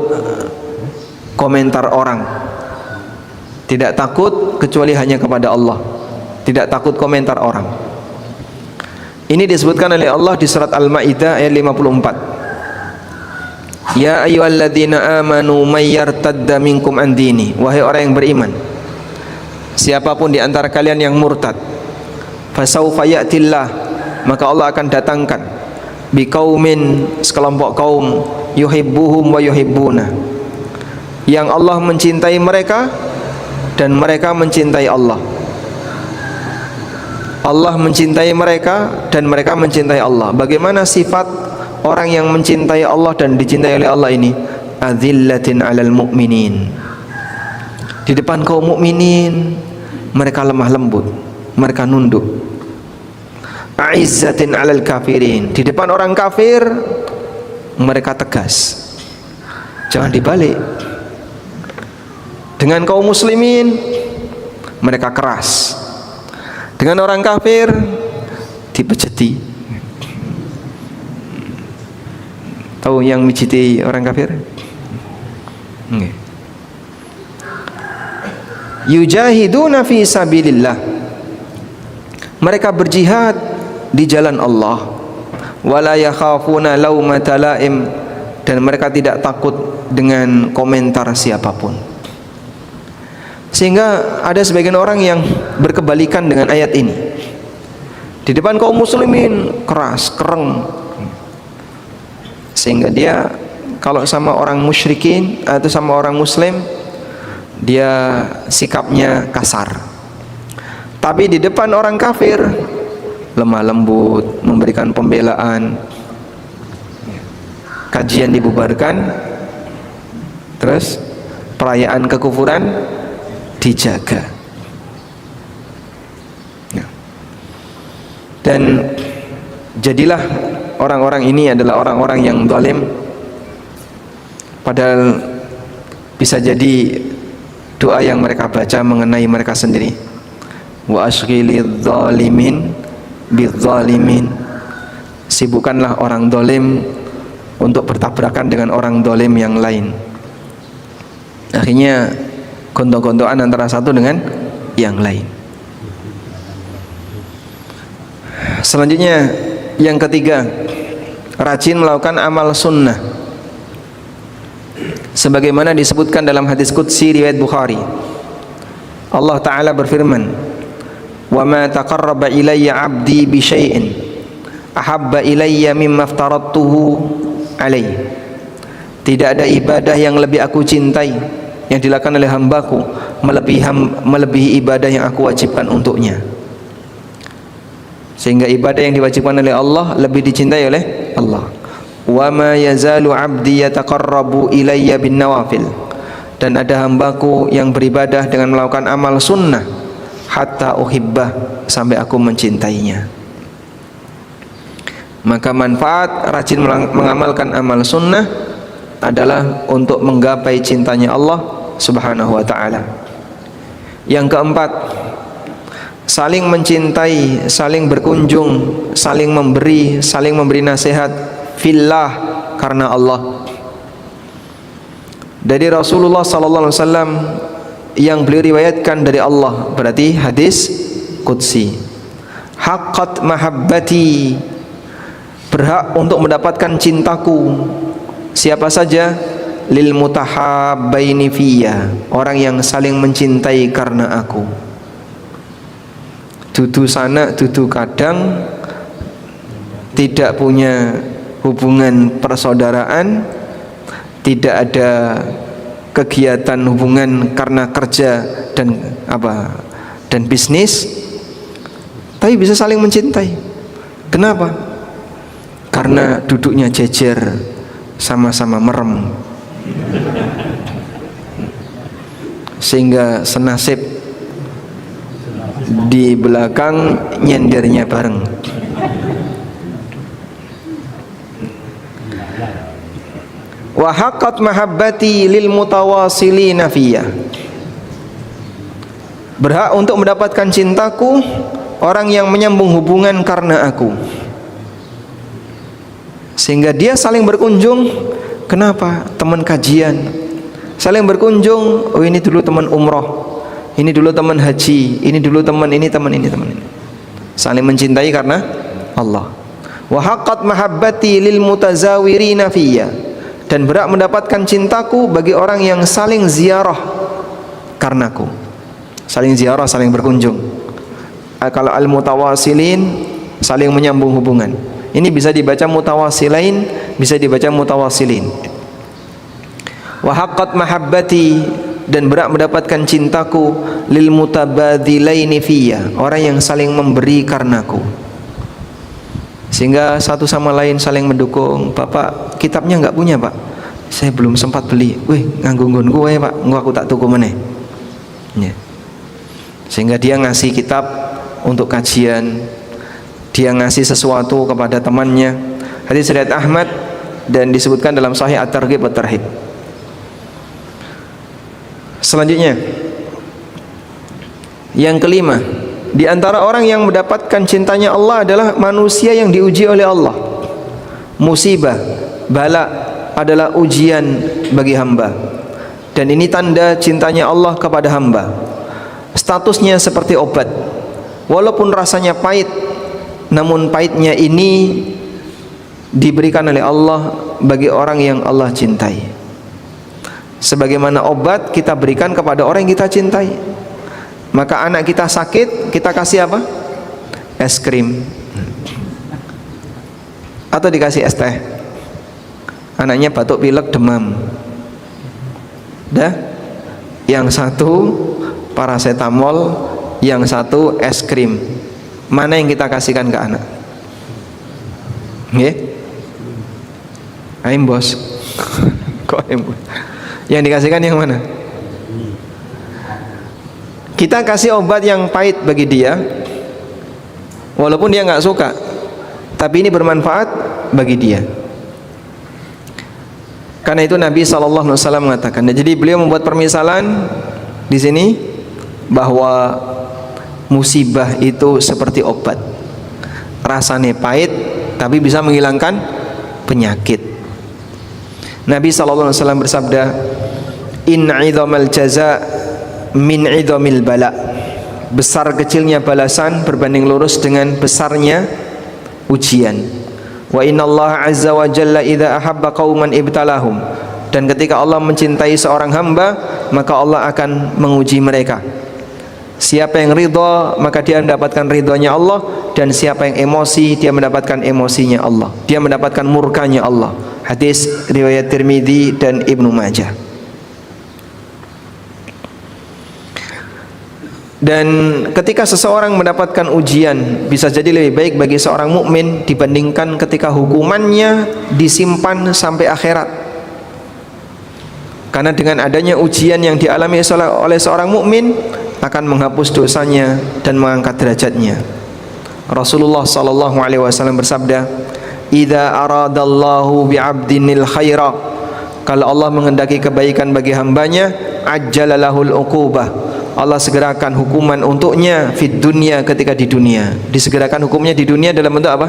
komentar orang. Tidak takut kecuali hanya kepada Allah. Tidak takut komentar orang. Ini disebutkan oleh Allah di surat Al-Maidah ayat 54. Ya ayyuhalladzina amanu may yartadda minkum an dini. Wahai orang yang beriman, siapapun di antara kalian yang murtad, fasaufa ya'tillah, maka Allah akan datangkan biqaumin, sekelompok kaum, yuhibbuhum wa yuhibbuna, yang Allah mencintai mereka dan mereka mencintai Allah. Allah mencintai mereka dan mereka mencintai Allah. Bagaimana sifat orang yang mencintai Allah dan dicintai oleh Allah ini? Adzillatin 'alal mu'minin. Di depan kaum mukminin mereka lemah lembut, mereka nunduk. A'izzatin 'alal kafirin. Di depan orang kafir mereka tegas. Jangan dibalik. Dengan kaum muslimin mereka keras. Dengan orang kafir dipejeti. Tahu yang mijiti orang kafir? Nggih. Yujahiduna fi sabilillah. Mereka berjihad di jalan Allah. Wala yakhafuna laumata laim, dan mereka tidak takut dengan komentar siapapun. Sehingga ada sebagian orang yang berkebalikan dengan ayat ini. Di depan kaum muslimin keras, kereng, sehingga dia kalau sama orang musyrikin atau sama orang muslim dia sikapnya kasar. Tapi di depan orang kafir lemah lembut, memberikan pembelaan. Kajian dibubarkan, terus perayaan kekufuran dijaga. Dan jadilah orang-orang ini adalah orang-orang yang zalim, padahal bisa jadi doa yang mereka baca mengenai mereka sendiri. Wa asghilidz zalimin bidzalimin. Sibukkanlah orang zalim untuk bertabrakan dengan orang zalim yang lain. Akhirnya gontok-gontokan antara satu dengan yang lain. Selanjutnya, yang ketiga, rajin melakukan amal sunnah. Sebagaimana disebutkan dalam hadis qudsi riwayat Bukhari, Allah Ta'ala berfirman, "Wa ma taqarraba ilayya 'abdi bi syai'in ahabba ilayya mimma aftaradtuhu alaihi." Tidak ada ibadah yang lebih aku cintai yang dilakukan oleh hambaku melebihi ibadah yang aku wajibkan untuknya. Sehingga ibadah yang diwajibkan oleh Allah lebih dicintai oleh Allah. Wa ma yazalu 'abdi yataqarrabu ilayya bin nawafil. Dan ada hambaku yang beribadah dengan melakukan amal sunnah hatta uhibbah, sampai aku mencintainya. Maka manfaat rajin mengamalkan amal sunnah adalah untuk menggapai cintanya Allah Subhanahu wa ta'ala. Yang keempat, saling mencintai, saling berkunjung, saling memberi nasihat fillah, karena Allah. Dari Rasulullah sallallahu alaihi wasallam yang beliau riwayatkan dari Allah, berarti hadis qudsi. Haqqat mahabbati, berhak untuk mendapatkan cintaku siapa saja? Lil mutahabbaini fiyya, orang yang saling mencintai karena aku. Dudu sana dudu kadang, tidak punya hubungan persaudaraan, tidak ada kegiatan hubungan karena kerja dan bisnis, tapi bisa saling mencintai. Kenapa? Karena duduknya jejer, sama-sama merem, sehingga senasib di belakang nyendernya bareng. Wa haqqat mahabbati lil mutawasilina fiyya, berhak untuk mendapatkan cintaku orang yang menyambung hubungan karena aku, sehingga dia saling berkunjung. Kenapa? Teman kajian saling berkunjung. Oh, ini dulu teman umroh, ini dulu teman haji, ini dulu teman ini, teman ini, teman ini. Saling mencintai karena Allah. Wa haqqat mahabbati lil mutazawirina fiyya, dan berhak mendapatkan cintaku bagi orang yang saling ziarah karenaku. Saling ziarah, saling berkunjung. Kalau al mutawasilin, saling menyambung hubungan. Ini bisa dibaca mutawasilain, bisa dibaca mutawasilin. Wa haqqat mahabbati, dan berhak mendapatkan cintaku lil mutabadilaini fiyya, orang yang saling memberi karenaku. Sehingga satu sama lain saling mendukung. Bapak kitabnya enggak punya, Pak? Saya belum sempat beli. Wih, nganggo nggonku wae, Pak. Engko aku tak tuku meneh. Ya. Sehingga dia ngasih kitab untuk kajian, dia ngasih sesuatu kepada temannya. Hadis riwayat Ahmad dan disebutkan dalam Sahih At-Targhib wa Tarhib. Selanjutnya, yang kelima, di antara orang yang mendapatkan cintanya Allah adalah manusia yang diuji oleh Allah. Musibah, bala adalah ujian bagi hamba, dan ini tanda cintanya Allah kepada hamba. Statusnya seperti obat, walaupun rasanya pahit, namun pahitnya ini diberikan oleh Allah bagi orang yang Allah cintai. Sebagaimana obat kita berikan kepada orang yang kita cintai. Maka anak kita sakit, kita kasih apa? Es krim, atau dikasih es teh. Anaknya batuk pilek demam, dah, yang satu paracetamol, yang satu es krim. Mana yang kita kasihkan ke anak? Nggih? Aim bos. Kok aim bos? Yang dikasihkan yang mana? Kita kasih obat yang pahit bagi dia, walaupun dia nggak suka, tapi ini bermanfaat bagi dia. Karena itu Nabi SAW mengatakan. Jadi beliau membuat permisalan di sini bahwa musibah itu seperti obat, rasanya pahit tapi bisa menghilangkan penyakit. Nabi SAW bersabda, "Inna idhamal jaza min idhamil bala." Besar kecilnya balasan berbanding lurus dengan besarnya ujian. Wa innallaha azza wa jalla idza ahabba qauman ibtalahum. Dan ketika Allah mencintai seorang hamba, maka Allah akan menguji mereka. Siapa yang ridha, maka dia mendapatkan ridhonya Allah, dan siapa yang emosi, dia mendapatkan emosinya Allah. Dia mendapatkan murkanya Allah. Hadis riwayat Tirmidzi dan Ibnu Majah. Dan ketika seseorang mendapatkan ujian, bisa jadi lebih baik bagi seorang mukmin dibandingkan ketika hukumannya disimpan sampai akhirat. Karena dengan adanya ujian yang dialami oleh seorang mukmin akan menghapus dosanya dan mengangkat derajatnya. Rasulullah sallallahu alaihi wasallam bersabda, "Idza aradallahu bi'abdinil khaira." Kalau Allah menghendaki kebaikan bagi hambanya, ajjalalahul uqubah. Allah segerakan hukuman untuknya fid dunya, ketika di dunia. Disegerakan hukumnya di dunia dalam bentuk apa?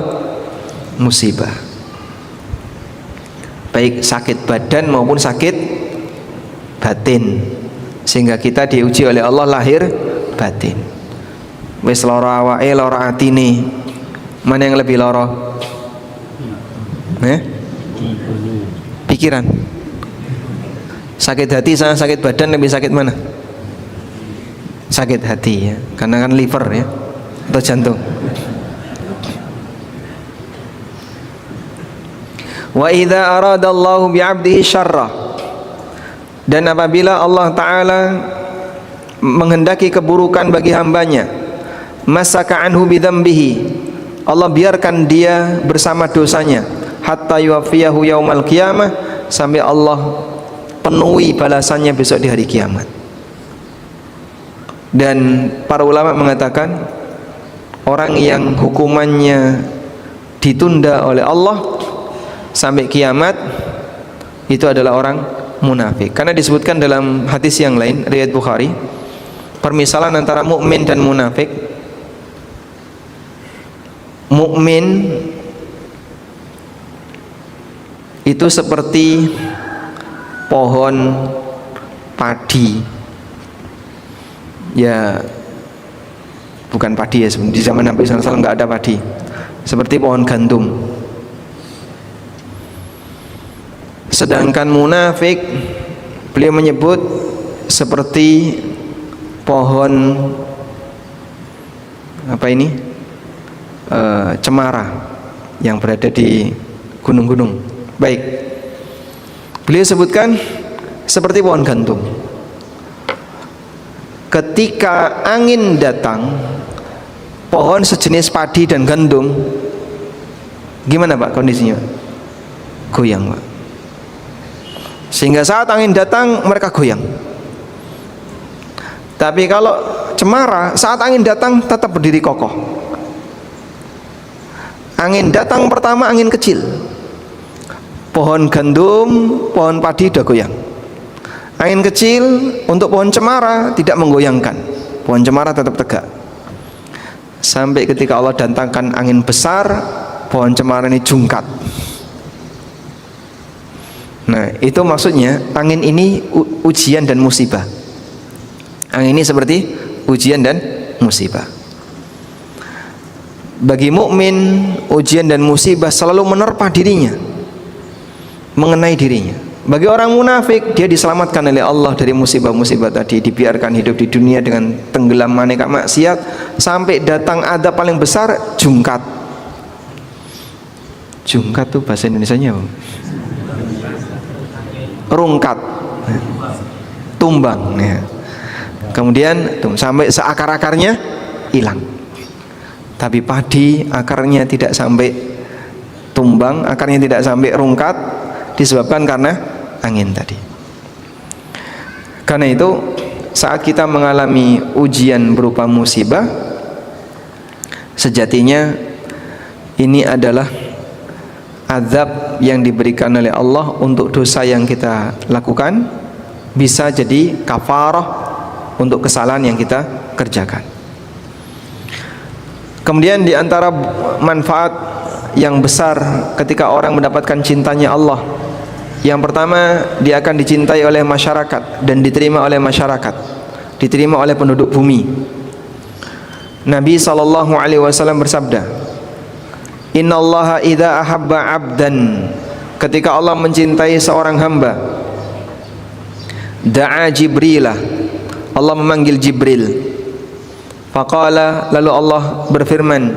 Musibah. Baik sakit badan maupun sakit batin, sehingga kita diuji oleh Allah lahir batin. Wis lara awake, lara atine, mana yang lebih lara? Pikiran. Sakit hati sama sakit badan, lebih sakit mana? Sakit hati ya, karena kan liver ya, atau jantung. Wa idza aradallahu bi'abdihi syarra. Dan apabila Allah Ta'ala menghendaki keburukan bagi hambanya, masaka anhu bidambihi, Allah biarkan dia bersama dosanya, hatta yuwafiyahu yaumal qiyamah, sampai Allah penuhi balasannya besok di hari kiamat. Dan para ulama mengatakan, orang yang hukumannya ditunda oleh Allah sampai kiamat, itu adalah orang munafik. Karena disebutkan dalam hadis yang lain riwayat Bukhari, permisalan antara mukmin dan munafik. Mukmin itu seperti pohon padi. Ya, bukan padi ya, di zaman Nabi SAW nggak ada padi. Seperti pohon gandum. Sedangkan munafik, beliau menyebut seperti pohon apa ini? Cemara yang berada di gunung-gunung. Baik. Beliau sebutkan seperti pohon gandum. Ketika angin datang, pohon sejenis padi dan gandum, gimana Pak kondisinya? Goyang Pak. Sehingga saat angin datang mereka goyang. Tapi kalau cemara, saat angin datang tetap berdiri kokoh. Angin datang pertama angin kecil, pohon gandum, pohon padi udah goyang. Angin kecil untuk pohon cemara tidak menggoyangkan, pohon cemara tetap tegak. Sampai ketika Allah datangkan angin besar, pohon cemara ini jungkat. Nah, itu maksudnya angin ini ujian dan musibah. Angin ini seperti ujian dan musibah. Bagi mukmin, ujian dan musibah selalu menerpa dirinya, mengenai dirinya. Bagi orang munafik, dia diselamatkan oleh Allah dari musibah-musibah tadi, dibiarkan hidup di dunia dengan tenggelam maneka maksiat sampai datang adab paling besar, jungkat. Jungkat tuh bahasa Indonesianya apa? Rungkat, tumbang ya. Kemudian sampai seakar-akarnya hilang. Tapi padi akarnya tidak sampai tumbang, akarnya tidak sampai rungkat, disebabkan karena angin tadi. Karena itu saat kita mengalami ujian berupa musibah, sejatinya ini adalah azab yang diberikan oleh Allah untuk dosa yang kita lakukan, bisa jadi kafarah untuk kesalahan yang kita kerjakan. Kemudian di antara manfaat yang besar ketika orang mendapatkan cintanya Allah, yang pertama, dia akan dicintai oleh masyarakat dan diterima oleh masyarakat, diterima oleh penduduk bumi. Nabi SAW bersabda, Innallaha idza ahabba 'abdan, ketika Allah mencintai seorang hamba, da'a Jibrilah, Allah memanggil Jibril. Faqala, lalu Allah berfirman,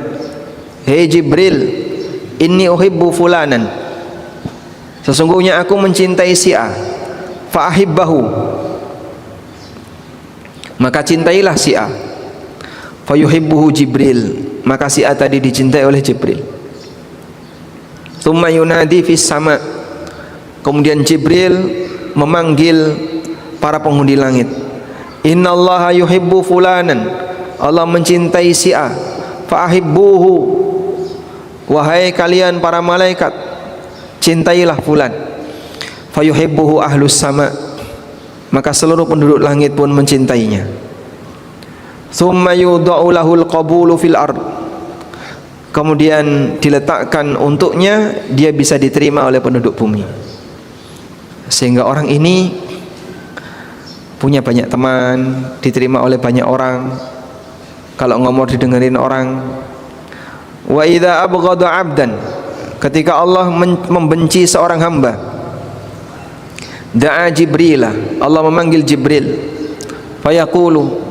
hei Jibril, inni uhibbu fulanan, sesungguhnya aku mencintai si A, fa'ahibbahu, maka cintailah si A. Fayuhibbuhu Jibril, maka si A tadi dicintai oleh Jibril. Tsumma yunadi fis sama, kemudian Jibril memanggil para penghuni langit. Innallaha yuhibbu fulanan, Allah mencintai si A, fa'ahibbuhu, wahai kalian para malaikat, cintailah fulan. Fayuhibbuhu ahlus sama, maka seluruh penduduk langit pun mencintainya. Tsumma yudha'u lahul qabulu fil ard, kemudian diletakkan untuknya, dia bisa diterima oleh penduduk bumi. Sehingga orang ini punya banyak teman, diterima oleh banyak orang, kalau ngomong didengerin orang. Wa idza abghada 'abdan, ketika Allah membenci seorang hamba, da'a Jibrilah, Allah memanggil Jibril. Fayaqulu,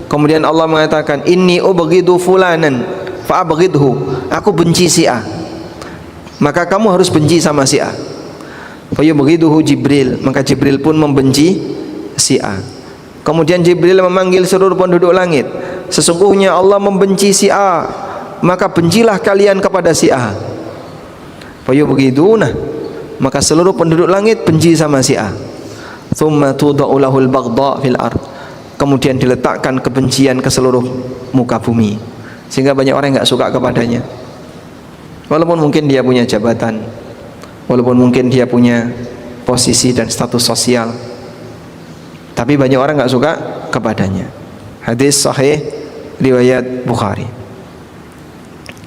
kemudian Allah mengatakan, inni ubghidu fulanan fa'abghidhu, aku benci si A, maka kamu harus benci sama si A. Fayubghiduhu Jibril, maka Jibril pun membenci si A. Kemudian Jibril memanggil seluruh penduduk langit, sesungguhnya Allah membenci si A, maka bencilah kalian kepada si A. Fayubghiduna, maka seluruh penduduk langit benci sama si A. Tsumma tudha'u lahul baghdha fil ard, kemudian diletakkan kebencian ke seluruh muka bumi, sehingga banyak orang yang enggak suka kepadanya. Walaupun mungkin dia punya jabatan, walaupun mungkin dia punya posisi dan status sosial, tapi banyak orang enggak suka kepadanya. Hadis sahih riwayat Bukhari.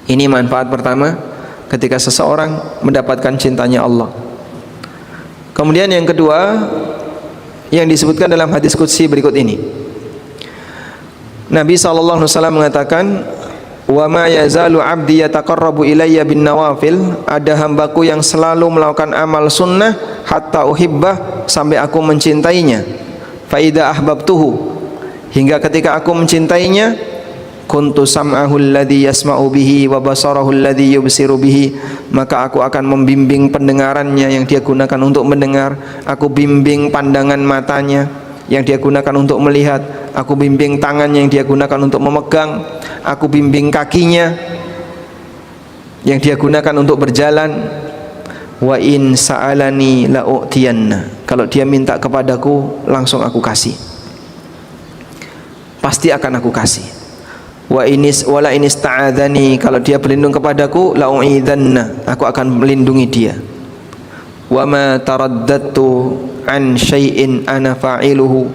Ini manfaat pertama ketika seseorang mendapatkan cintanya Allah. Kemudian yang kedua yang disebutkan dalam hadis qudsi berikut ini, Nabi SAW mengatakan, wa ma yazalu abdi yataqarrabu ilayya bin nawafil, ada hambaku yang selalu melakukan amal sunnah hatta uhibbah, sampai aku mencintainya. Fa idza ahbabtuhu, hingga ketika aku mencintainya, kuntu sam'ahu alladhi yasma'u bihi wa basarahu alladhi yubsiru bihi, maka aku akan membimbing pendengarannya yang dia gunakan untuk mendengar, aku bimbing pandangan matanya yang dia gunakan untuk melihat, aku bimbing tangannya yang dia gunakan untuk memegang, aku bimbing kakinya yang dia gunakan untuk berjalan. Wa in sa'alani la'u'tiyanna, kalau dia minta kepadaku langsung aku kasih, pasti akan aku kasih. Wa wala in ista'adzani, kalau dia berlindung kepadaku la'u'idzanna, aku akan melindungi dia. Wa ma taraddadtu an syai'in ana fa'iluhu,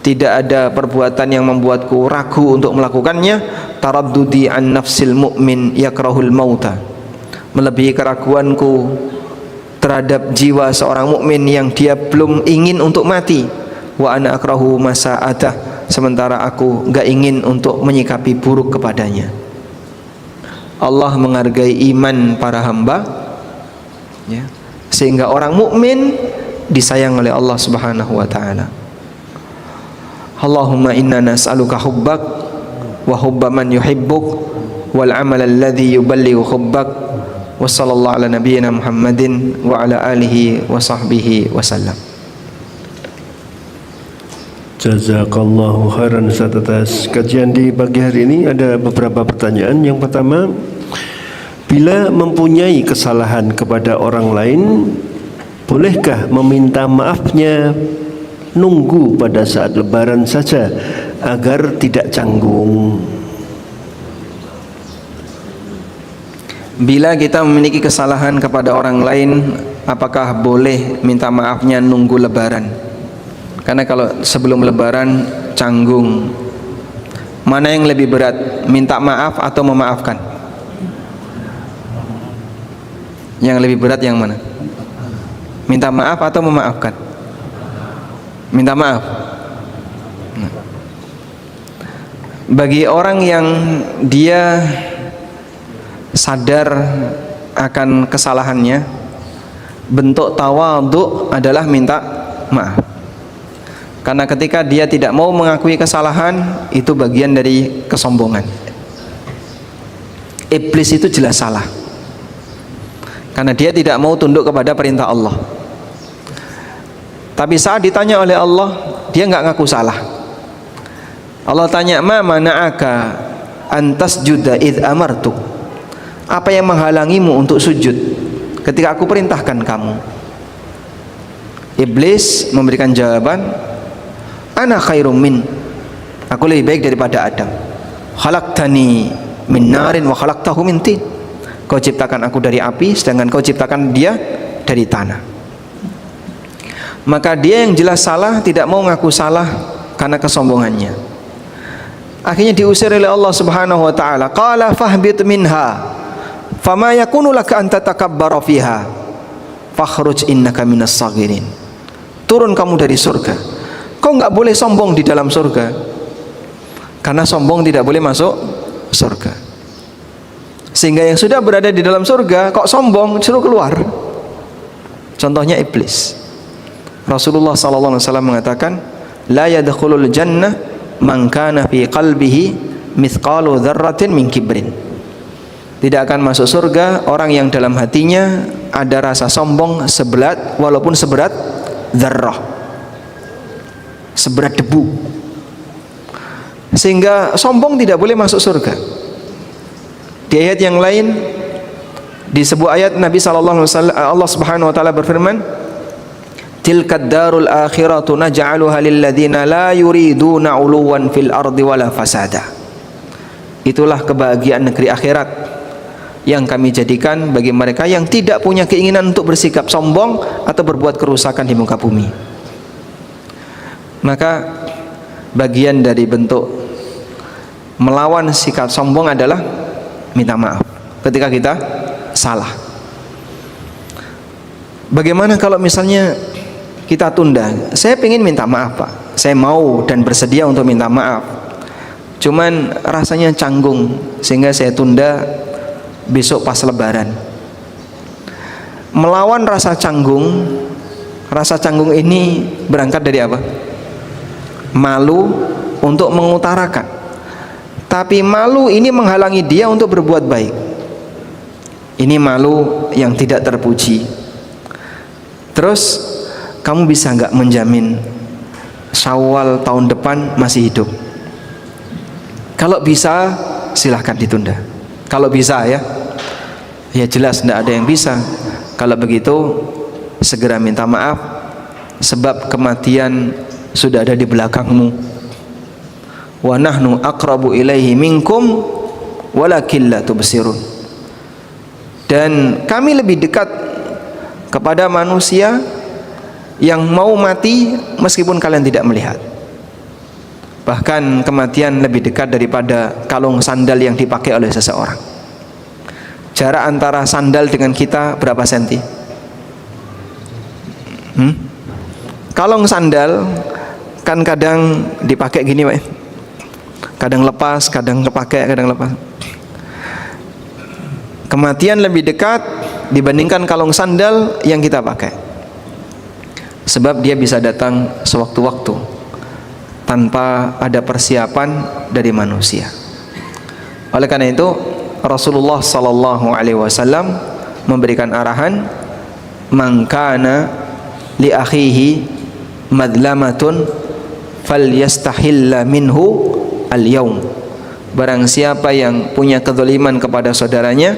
tidak ada perbuatan yang membuatku ragu untuk melakukannya. Taraddudi an nafsil mu'min yakrahul mauta, melebihi keraguanku terhadap jiwa seorang mukmin yang dia belum ingin untuk mati. Wa ana akrahu masa'atah, sementara aku enggak ingin untuk menyikapi buruk kepadanya. Allah menghargai iman para hamba, ya, sehingga orang mukmin disayang oleh Allah Subhanahu wa taala. Allahumma inna nas'aluka hubbak wa hubba man yuhibbuk wal amal alladhi yuballighu hubbak. Wa sallallahu ala nabiyyina Muhammadin wa ala alihi wa sahbihi wa sallam. Jazakallahu khairan Ustaz atas kajian di pagi hari ini. Ada beberapa pertanyaan. Yang pertama, bila mempunyai kesalahan kepada orang lain, bolehkah meminta maafnya nunggu pada saat lebaran saja agar tidak canggung? Bila kita memiliki kesalahan kepada orang lain, apakah boleh minta maafnya nunggu lebaran? Karena kalau sebelum lebaran canggung, mana yang lebih berat, minta maaf atau memaafkan? Yang lebih berat yang mana? Minta maaf atau memaafkan? Minta maaf. Bagi orang yang dia sadar akan kesalahannya, bentuk tawadhu adalah minta maaf. Karena ketika dia tidak mau mengakui kesalahan, itu bagian dari kesombongan. Iblis itu jelas salah, karena dia tidak mau tunduk kepada perintah Allah. Tapi saat ditanya oleh Allah, dia nggak ngaku salah. Allah tanya, ma mana'aka antas juda id amartu. Apa yang menghalangimu untuk sujud ketika aku perintahkan kamu? Iblis memberikan jawaban, ana khairum min. Aku lebih baik daripada Adam. Khalaqtani min narin wa khalaqtahu min tin. Kau ciptakan aku dari api, sedangkan kau ciptakan dia dari tanah. Maka dia yang jelas salah tidak mau ngaku salah karena kesombongannya. Akhirnya diusir oleh Allah Subhanahu wa taala. Qala fahbit minha fama yakunu laka an tatakabbara fiha fakhruj innaka minas saghirin. Turun kamu dari surga. Kau enggak boleh sombong di dalam surga, karena sombong tidak boleh masuk surga. Sehingga yang sudah berada di dalam surga kok sombong, suruh keluar. Contohnya iblis. Rasulullah sallallahu alaihi wasallam mengatakan, la yadkhulul jannah man kana fi qalbihi mithqalu dzarratin min kibrin. Tidak akan masuk surga orang yang dalam hatinya ada rasa sombong seberat, walaupun seberat dzarrah, seberat debu. Sehingga sombong tidak boleh masuk surga. Di ayat yang lain, di sebuah ayat Nabi sallallahu alaihi wasallam, Allah Subhanahu wa taala berfirman, tilkad darul akhiratu naj'aluha lil ladzina la yuriduna 'uluwan fil ardi wala fasada. Itulah kebahagiaan negeri akhirat yang kami jadikan bagi mereka yang tidak punya keinginan untuk bersikap sombong atau berbuat kerusakan di muka bumi. Maka bagian dari bentuk melawan sikap sombong adalah minta maaf ketika kita salah. Bagaimana kalau misalnya kita tunda? Saya ingin minta maaf Pak, saya mau dan bersedia untuk minta maaf, cuman rasanya canggung sehingga saya tunda besok pas lebaran. Melawan rasa canggung ini berangkat dari apa? Malu untuk mengutarakan. Tapi malu ini menghalangi dia untuk berbuat baik. Ini malu yang tidak terpuji. Terus kamu bisa nggak menjamin Syawal tahun depan masih hidup? Kalau bisa silahkan ditunda. Kalau bisa ya jelas tidak ada yang bisa. Kalau begitu segera minta maaf, sebab kematian sudah ada di belakangmu. Wa nahnu aqrabu ilaihi minkum walakin la tubsirun. Dan kami lebih dekat kepada manusia yang mau mati meskipun kalian tidak melihat. Bahkan kematian lebih dekat daripada kalung sandal yang dipakai oleh seseorang. Jarak antara sandal dengan kita berapa senti? Kalung sandal kan kadang dipakai gini Pak, kadang lepas, kadang kepakai, kadang lepas. Kematian lebih dekat dibandingkan kalung sandal yang kita pakai, sebab dia bisa datang sewaktu-waktu tanpa ada persiapan dari manusia. Oleh karena itu Rasulullah sallallahu alaihi wasallam memberikan arahan, man kana li akhihi madlamatun falyastahilla minhu al-yaum. Barang siapa yang punya kezaliman kepada saudaranya,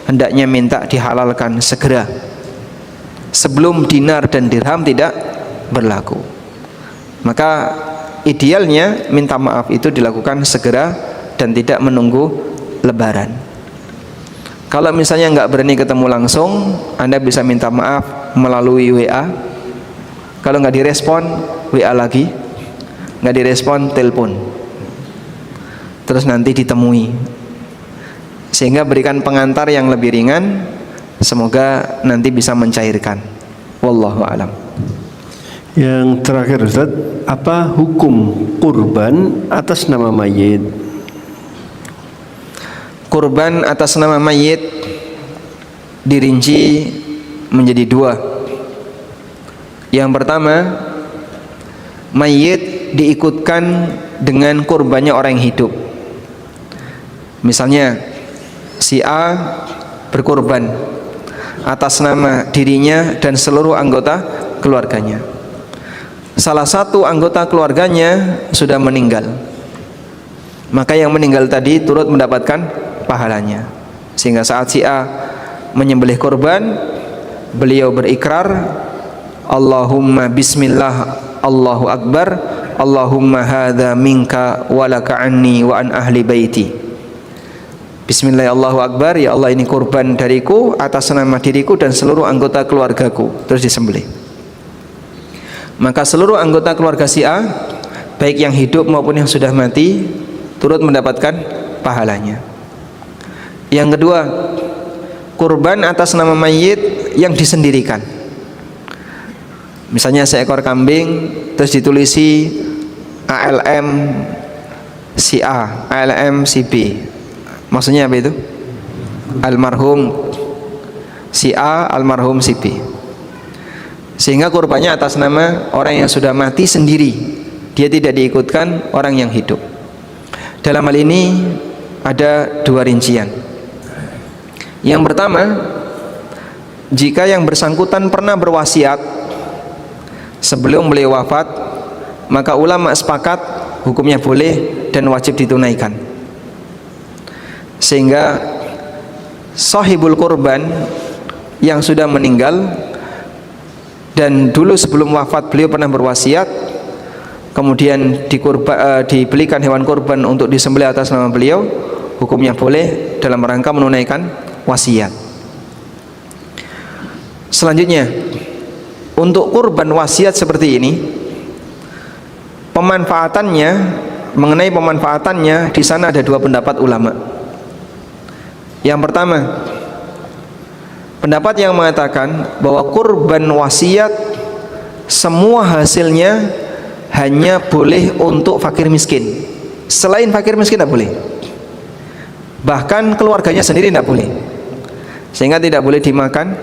hendaknya minta dihalalkan segera, sebelum dinar dan dirham tidak berlaku. Maka idealnya minta maaf itu dilakukan segera dan tidak menunggu lebaran. Kalau misalnya nggak berani ketemu langsung, Anda bisa minta maaf melalui WA. Kalau nggak direspon, WA lagi. Nggak direspon, telepon. Terus nanti ditemui. Sehingga berikan pengantar yang lebih ringan. Semoga nanti bisa mencairkan. Wallahu a'lam. Yang terakhir Ustaz, apa hukum kurban atas nama mayit? kurban atas nama mayit dirinci menjadi dua. Yang pertama, mayit diikutkan dengan kurbannya orang yang hidup. Misalnya si A berkurban atas nama dirinya dan seluruh anggota keluarganya. Salah satu anggota keluarganya sudah meninggal, maka yang meninggal tadi turut mendapatkan pahalanya. Sehingga saat si A menyembelih korban, beliau berikrar, Allahumma bismillah, Allahu akbar, Allahumma hadza minka walaka anni wa an ahli baiti. Bismillah Allahu akbar, ya Allah ini korban dariku atas nama diriku dan seluruh anggota keluargaku. Terus disembelih. Maka seluruh anggota keluarga si A, baik yang hidup maupun yang sudah mati, turut mendapatkan pahalanya. Yang kedua, kurban atas nama mayit yang disendirikan. Misalnya seekor kambing, terus ditulisi ALM si A, ALM si B. Maksudnya apa itu? Almarhum si A, almarhum si B. Sehingga kurbannya atas nama orang yang sudah mati sendiri, dia tidak diikutkan orang yang hidup. Dalam hal ini ada dua rincian. Yang pertama, jika yang bersangkutan pernah berwasiat sebelum beliau wafat, maka ulama sepakat hukumnya boleh dan wajib ditunaikan. Sehingga sahibul kurban yang sudah meninggal dan dulu sebelum wafat beliau pernah berwasiat, kemudian dibelikan hewan kurban untuk disembelih atas nama beliau, hukumnya boleh dalam rangka menunaikan wasiat. Selanjutnya, untuk kurban wasiat seperti ini, pemanfaatannya, mengenai pemanfaatannya, di sana ada dua pendapat ulama. Yang pertama, pendapat yang mengatakan bahwa kurban wasiat semua hasilnya hanya boleh untuk fakir miskin. Selain fakir miskin tidak boleh. Bahkan keluarganya sendiri tidak boleh. Sehingga tidak boleh dimakan,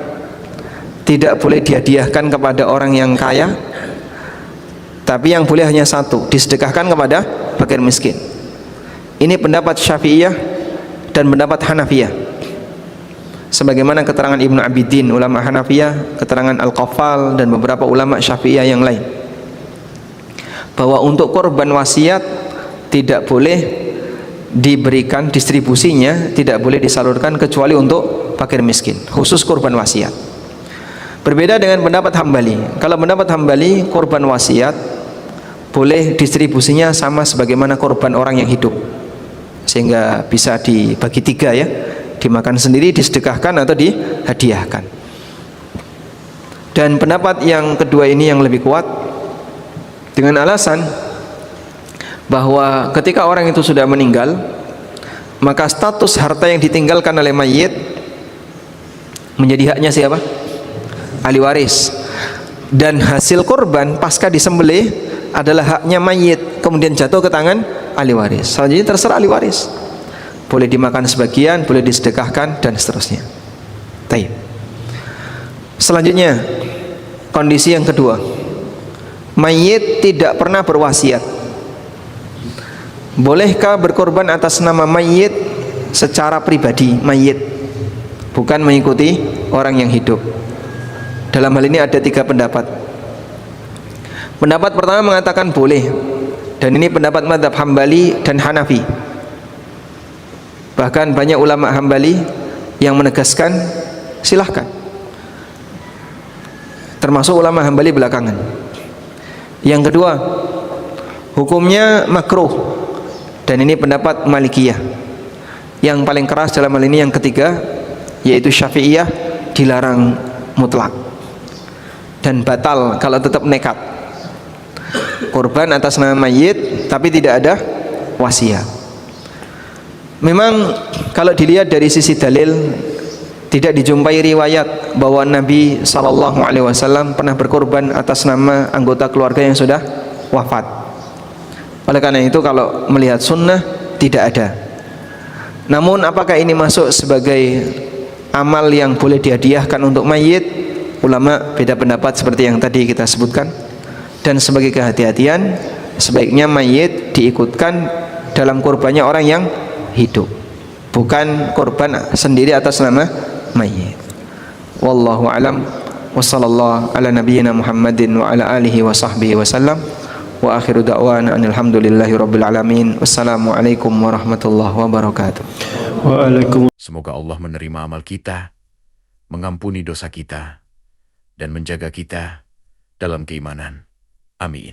tidak boleh dihadiahkan kepada orang yang kaya, tapi yang boleh hanya satu, disedekahkan kepada fakir miskin. Ini pendapat Syafi'iyah dan pendapat Hanafiyah, sebagaimana keterangan Ibnu Abidin ulama Hanafiyah, keterangan Al-Qaffal dan beberapa ulama Syafi'iyah yang lain, bahwa untuk korban wasiat tidak boleh diberikan distribusinya, tidak boleh disalurkan kecuali untuk fakir miskin, khusus korban wasiat. Berbeda dengan pendapat Hambali. Kalau pendapat Hambali, korban wasiat boleh distribusinya sama sebagaimana korban orang yang hidup, sehingga bisa dibagi tiga ya, dimakan sendiri, disedekahkan atau dihadiahkan. Dan pendapat yang kedua ini yang lebih kuat, dengan alasan bahwa ketika orang itu sudah meninggal, maka status harta yang ditinggalkan oleh mayit menjadi haknya siapa? Ahli waris. Dan hasil korban pasca disembelih adalah haknya mayit, kemudian jatuh ke tangan ahli waris. Selanjutnya terserah ahli waris, boleh dimakan sebagian, boleh disedekahkan dan seterusnya. Baik. Selanjutnya, kondisi yang kedua, mayit tidak pernah berwasiat. Bolehkah berkorban atas nama mayit secara pribadi, mayit, bukan mengikuti orang yang hidup? Dalam hal ini ada tiga pendapat. Pendapat pertama mengatakan boleh, dan ini pendapat mazhab Hambali dan Hanafi. Bahkan banyak ulama Hambali yang menegaskan silahkan, termasuk ulama Hambali belakangan. Yang kedua, hukumnya makruh, dan ini pendapat Malikiyah. Yang paling keras dalam hal ini yang ketiga, yaitu Syafi'iyah, dilarang mutlak dan batal kalau tetap nekat korban atas nama mayit tapi tidak ada wasiat. Memang kalau dilihat dari sisi dalil, tidak dijumpai riwayat bahwa Nabi SAW pernah berkorban atas nama anggota keluarga yang sudah wafat. Oleh karena itu, kalau melihat sunnah, tidak ada. Namun apakah ini masuk sebagai amal yang boleh dihadiahkan untuk mayit? Ulama beda pendapat seperti yang tadi kita sebutkan. Dan sebagai kehati-hatian, sebaiknya mayit diikutkan dalam kurbannya orang yang hidup, bukan korban sendiri atas nama mayit. Wallahu alam. Wassallallahu ala nabiyyina Muhammadin wa ala alihi wa sahbihi wasallam. Wa akhiru da'wana alhamdulillahi rabbil alamin. Wassalamualaikum warahmatullahi wabarakatuh. Waalaikumsalam. Semoga Allah menerima amal kita, mengampuni dosa kita, dan menjaga kita dalam keimanan. Amin.